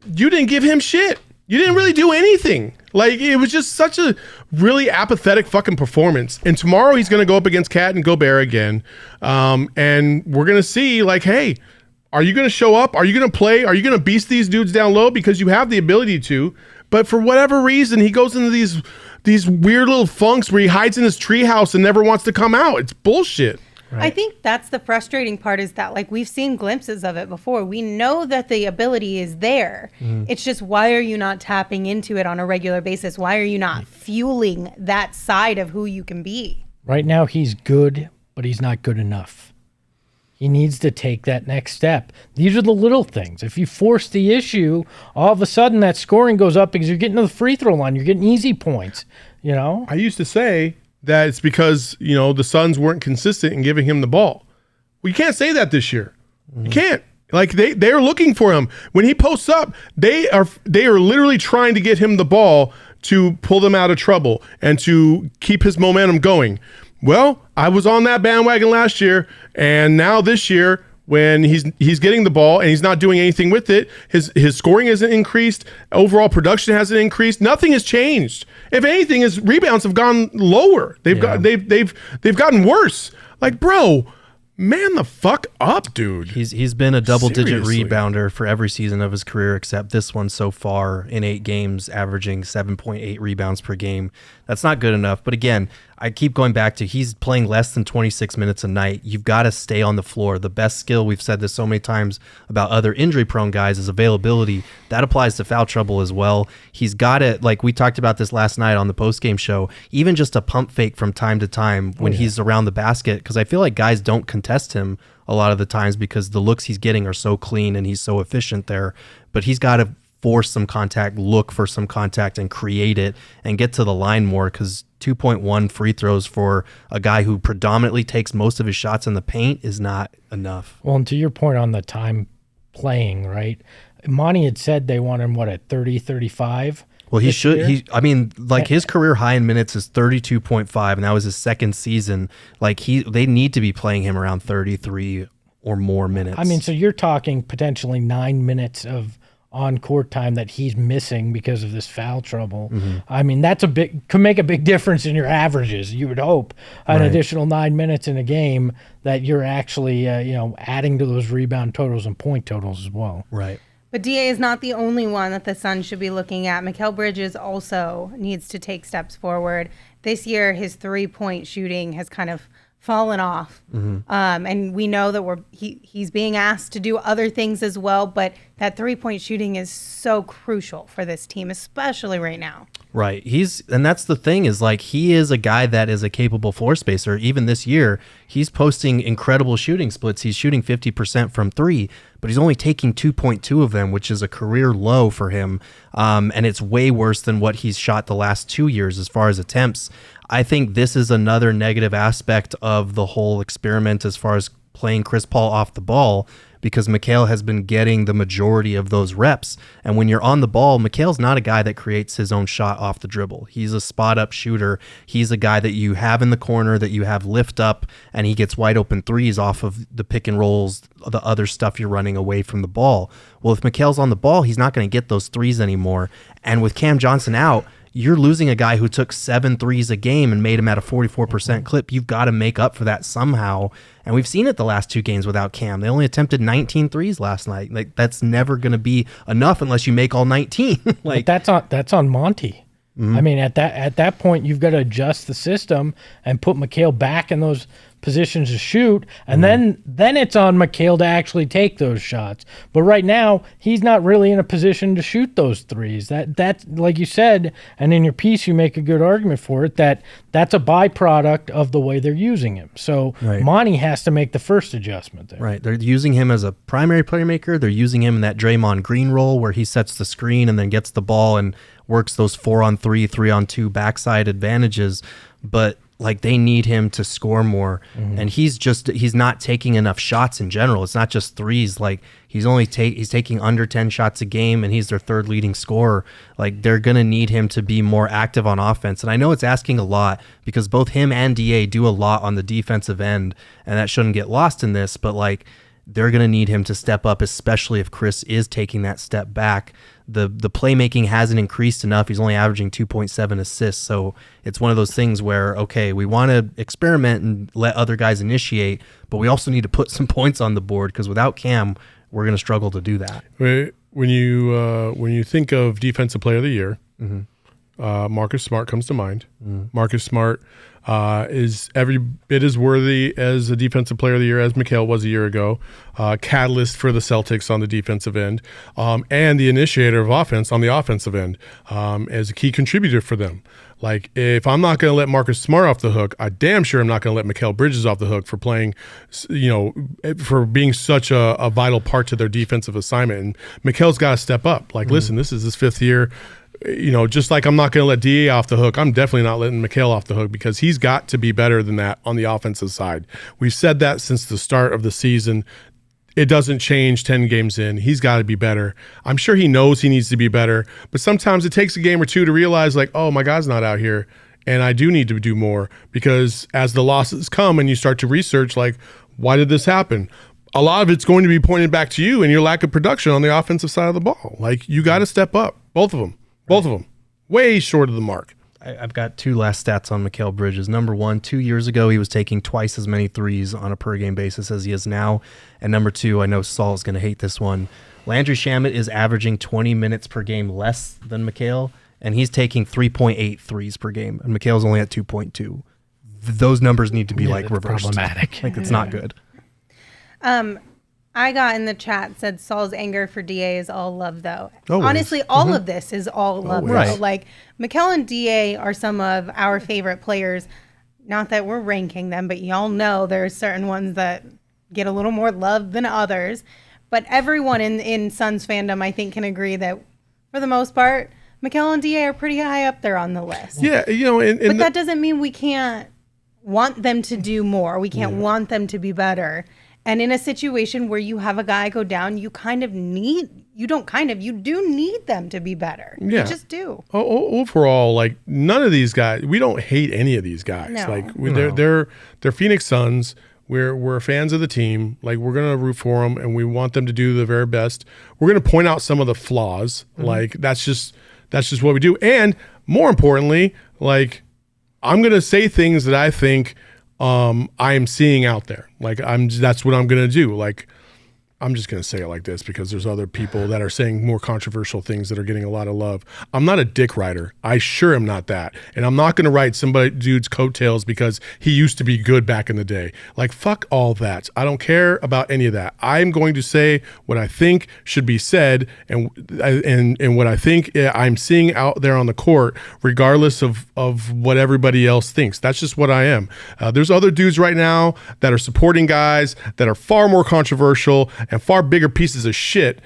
you didn't give him shit. You didn't really do anything. Like, it was just such a really apathetic fucking performance. And tomorrow he's going to go up against Cat and Gobert again. And we're going to see, like, hey, are you going to show up? Are you going to play? Are you going to beast these dudes down low? Because you have the ability to. But for whatever reason, he goes into these weird little funks where he hides in his treehouse and never wants to come out. It's bullshit. Right. I think that's the frustrating part, is that, like, we've seen glimpses of it before. We know that the ability is there. It's just, why are you not tapping into it on a regular basis? Why are you not fueling that side of who you can be? Right now he's good, but he's not good enough. He needs to take that next step. These are the little things. If you force the issue, all of a sudden that scoring goes up because you're getting to the free throw line. You're getting easy points, you know? I used to say that it's because, the Suns weren't consistent in giving him the ball. Well, you can't say that this year. You can't. Like, they're looking for him. When he posts up, they are literally trying to get him the ball to pull them out of trouble and to keep his momentum going. Well, I was on that bandwagon last year, and now this year, when he's getting the ball and he's not doing anything with it, his scoring hasn't increased, overall production hasn't increased, nothing has changed. If anything, his rebounds have gone lower. They've gotten worse. Like, bro, man the fuck up, dude. He's been a double-digit rebounder for every season of his career except this one so far, in 8 games, averaging 7.8 rebounds per game. That's not good enough. But again, I keep going back to, he's playing less than 26 minutes a night. You've got to stay on the floor. The best skill, we've said this so many times about other injury-prone guys, is availability. That applies to foul trouble as well. He's got it, like we talked about this last night on the post-game show, even just a pump fake from time to time when he's around the basket, because I feel like guys don't contest him a lot of the times because the looks he's getting are so clean and he's so efficient there. But he's got to force some contact, look for some contact, and create it and get to the line more, because 2.1 free throws for a guy who predominantly takes most of his shots in the paint is not enough. Well, and to your point on the time playing, right? Monty had said they want him, at 30, 35? Well, he should. His career high in minutes is 32.5, and that was his second season. Like, they need to be playing him around 33 or more minutes. I mean, so you're talking potentially 9 minutes of on-court time that he's missing because of this foul trouble. I mean, could make a big difference in your averages. You would hope an additional 9 minutes in a game that you're actually, adding to those rebound totals and point totals as well. Right. But DA is not the only one that the Suns should be looking at. Mikal Bridges also needs to take steps forward. This year, his three-point shooting has kind of fallen off. And we know that he's being asked to do other things as well, but that three-point shooting is so crucial for this team, especially right now. Right. And that's the thing, is like, he is a guy that is a capable floor spacer. Even this year, he's posting incredible shooting splits. He's shooting 50% from 3, but he's only taking 2.2 of them, which is a career low for him. And it's way worse than what he's shot the last 2 years as far as attempts. I think this is another negative aspect of the whole experiment as far as playing Chris Paul off the ball, because Mikal has been getting the majority of those reps. And when you're on the ball, Mikal's not a guy that creates his own shot off the dribble. He's a spot-up shooter. He's a guy that you have in the corner, that you have lift up, and he gets wide open threes off of the pick and rolls, the other stuff you're running away from the ball. Well, if Mikal's on the ball, he's not going to get those threes anymore. And with Cam Johnson out, you're losing a guy who took 7 threes a game and made him at a 44% clip. You've got to make up for that somehow. And we've seen it the last 2 games without Cam. They only attempted 19 threes last night. Like, that's never going to be enough unless you make all 19. But that's on Monty. I mean, at that point, you've got to adjust the system and put Mikal back in those positions to shoot, and then it's on McHale to actually take those shots. But right now, he's not really in a position to shoot those threes. That's like you said, and in your piece you make a good argument for it, that's a byproduct of the way they're using him. So Monty has to make the first adjustment there. Right. They're using him as a primary playmaker. They're using him in that Draymond Green role where he sets the screen and then gets the ball and works those 4-on-3, 3-on-2 backside advantages. But like they need him to score more, and he's not taking enough shots in general. It's not just threes. Like he's taking under 10 shots a game, and he's their third leading scorer. Like they're gonna need him to be more active on offense. And I know it's asking a lot because both him and DA do a lot on the defensive end, and that shouldn't get lost in this. But like they're gonna need him to step up, especially if Chris is taking that step back. The playmaking hasn't increased enough. He's only averaging 2.7 assists. So it's one of those things where, okay, we want to experiment and let other guys initiate, but we also need to put some points on the board because without Cam, we're going to struggle to do that. When you think of Defensive Player of the Year, Marcus Smart comes to mind. Marcus Smart is every bit as worthy as a Defensive Player of the Year as McHale was a year ago. Catalyst for the Celtics on the defensive end, and the initiator of offense on the offensive end, as a key contributor for them. Like, if I'm not going to let Marcus Smart off the hook, I damn sure I'm not going to let Mikal Bridges off the hook for playing, for being such a vital part to their defensive assignment. And Mikal's got to step up. Like, listen, this is his fifth year. Just like I'm not going to let DA off the hook, I'm definitely not letting McHale off the hook because he's got to be better than that on the offensive side. We've said that since the start of the season. It doesn't change 10 games in. He's got to be better. I'm sure he knows he needs to be better, but sometimes it takes a game or two to realize, like, oh, my guy's not out here, and I do need to do more because as the losses come and you start to research, like, why did this happen? A lot of it's going to be pointed back to you and your lack of production on the offensive side of the ball. Like, you got to step up, both of them. Both of them. Way short of the mark. I've got two last stats on Mikal Bridges. Number one, 2 years ago, he was taking twice as many threes on a per-game basis as he is now. And number two, I know Saul's going to hate this one. Landry Shamet is averaging 20 minutes per game less than Mikal, and he's taking 3.8 threes per game. And Mikal's only at 2.2. Those numbers need to be, reversed. Problematic. Like, it's not good. I got in the chat said Saul's anger for DA is all love, though. Always. Honestly, all of this is all love, though. Right. Like, Mikal and DA are some of our favorite players. Not that we're ranking them, but y'all know there's certain ones that get a little more love than others. But everyone in Suns fandom, I think, can agree that for the most part, Mikal and DA are pretty high up there on the list. Yeah, but that doesn't mean we can't want them to do more. We can't want them to be better. And in a situation where you have a guy go down, you do need them to be better. Yeah. You just do. Overall, like, none of these guys, we don't hate any of these guys. No. Like, they're Phoenix Suns. We're fans of the team. Like, we're going to root for them, and we want them to do the very best. We're going to point out some of the flaws. Like, that's just what we do. And more importantly, like, I'm going to say things that I think I am seeing out there. Like, that's what I'm going to do. Like, I'm just going to say it like this because there's other people that are saying more controversial things that are getting a lot of love. I'm not a dick writer. I sure am not that. And I'm not going to write dude's coattails because he used to be good back in the day. Like, fuck all that. I don't care about any of that. I'm going to say what I think should be said and what I think I'm seeing out there on the court, regardless of what everybody else thinks. That's just what I am. There's other dudes right now that are supporting guys that are far more controversial and far bigger pieces of shit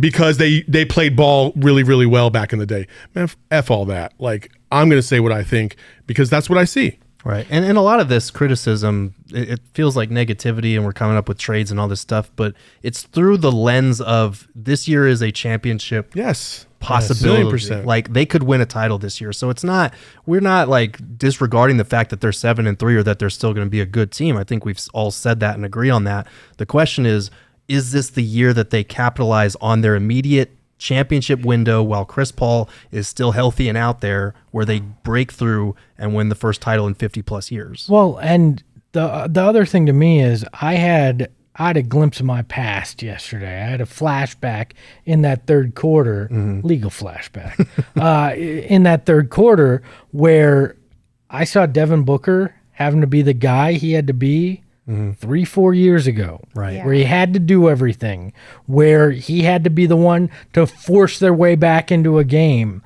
because they played ball really, really well back in the day. Man, F all that. Like, I'm going to say what I think because that's what I see. Right. And a lot of this criticism, it feels like negativity and we're coming up with trades and all this stuff, but it's through the lens of this year is a championship possibility. Yes, 1,000,000%. Like, they could win a title this year. So we're not like disregarding the fact that they're 7-3 or that they're still going to be a good team. I think we've all said that and agree on that. The question is this the year that they capitalize on their immediate championship window while Chris Paul is still healthy and out there, where they break through and win the first title in 50 plus years? Well, and the other thing to me is I had a glimpse of my past yesterday. I had a flashback in that third quarter, legal flashback, in that third quarter where I saw Devin Booker having to be the guy he had to be 3-4 years ago. Right. Yeah. Where he had to do everything, where he had to be the one to force their way back into a game.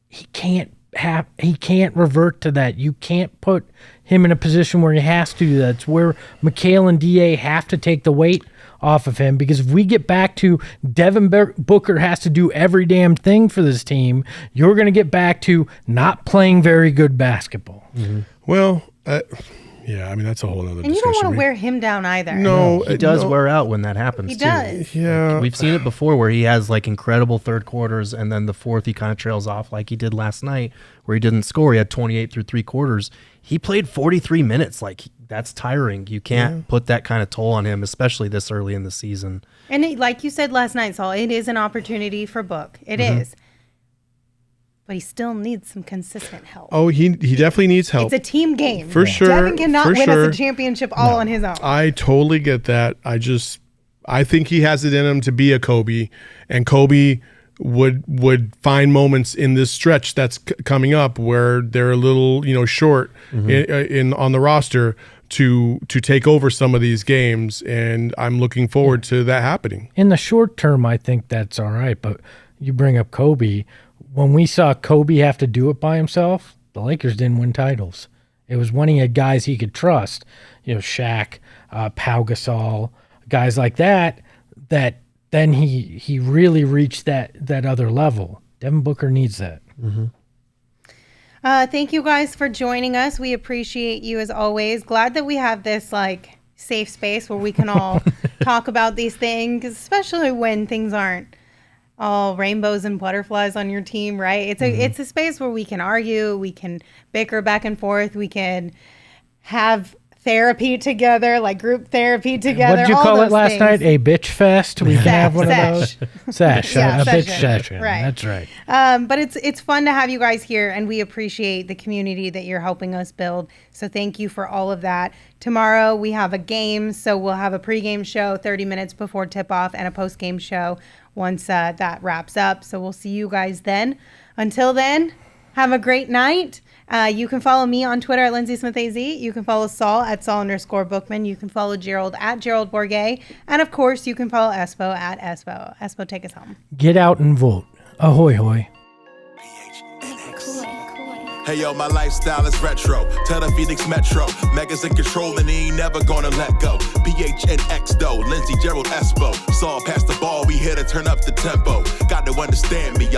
He can't revert to that. You can't put him in a position where he has to do that. It's where McHale and DA have to take the weight off of him, because if we get back to Devin Booker has to do every damn thing for this team, you're going to get back to not playing very good basketball. Well, yeah, I mean, that's a whole other And you discussion. don't want to wear him down either. No, He does wear out when that happens. He too. does. Yeah. We've seen it before where he has like incredible third quarters, and then the fourth he kind of trails off like he did last night where he didn't score. He had 28 through 3 quarters. He played 43 minutes. Like, that's tiring. You can't put that kind of toll on him, especially this early in the season. And like you said last night, Saul, it is an opportunity for Book. It is. But he still needs some consistent help. Oh, he definitely needs help. It's a team game. For sure. Devin cannot for win sure. us a championship all on his own. I totally get that. I think he has it in him to be a Kobe, and Kobe would find moments in this stretch that's coming up where they're a little, short in on the roster to take over some of these games, and I'm looking forward to that happening. In the short term, I think that's all right. But you bring up Kobe. When we saw Kobe have to do it by himself, the Lakers didn't win titles. It was when he had guys he could trust, Shaq, Pau Gasol, guys like that then he really reached that other level. Devin Booker needs that. Thank you guys for joining us. We appreciate you as always. Glad that we have this safe space where we can all talk about these things, especially when things aren't all rainbows and butterflies on your team, right? It's a space where we can argue, we can bicker back and forth, we can have therapy together, like group therapy together. What did you all call it those last things. night? A bitch fest? We can have one Sesh. of those? Sesh. Yeah, a bitch session. session. Right. That's right. But it's fun to have you guys here, and we appreciate the community that you're helping us build. So thank you for all of that. Tomorrow we have a game, so we'll have a pregame show 30 minutes before tip-off and a postgame show once that wraps up. So we'll see you guys then. Until then, have a great night. You can follow me on Twitter at Lindsey Smith AZ. You can follow Saul at Saul_Bookman. You can follow Gerald at Gerald Bourguet. And of course, you can follow Espo at Espo. Espo, take us home. Get out and vote. Ahoy, hoy. Hey yo, my lifestyle is retro. Tell the Phoenix Metro. Megas in control and he ain't never gonna let go. PHNX though, Lindsey, Gerald, Espo. Saul pass the ball, we here to turn up the tempo. Got to understand me, y'all.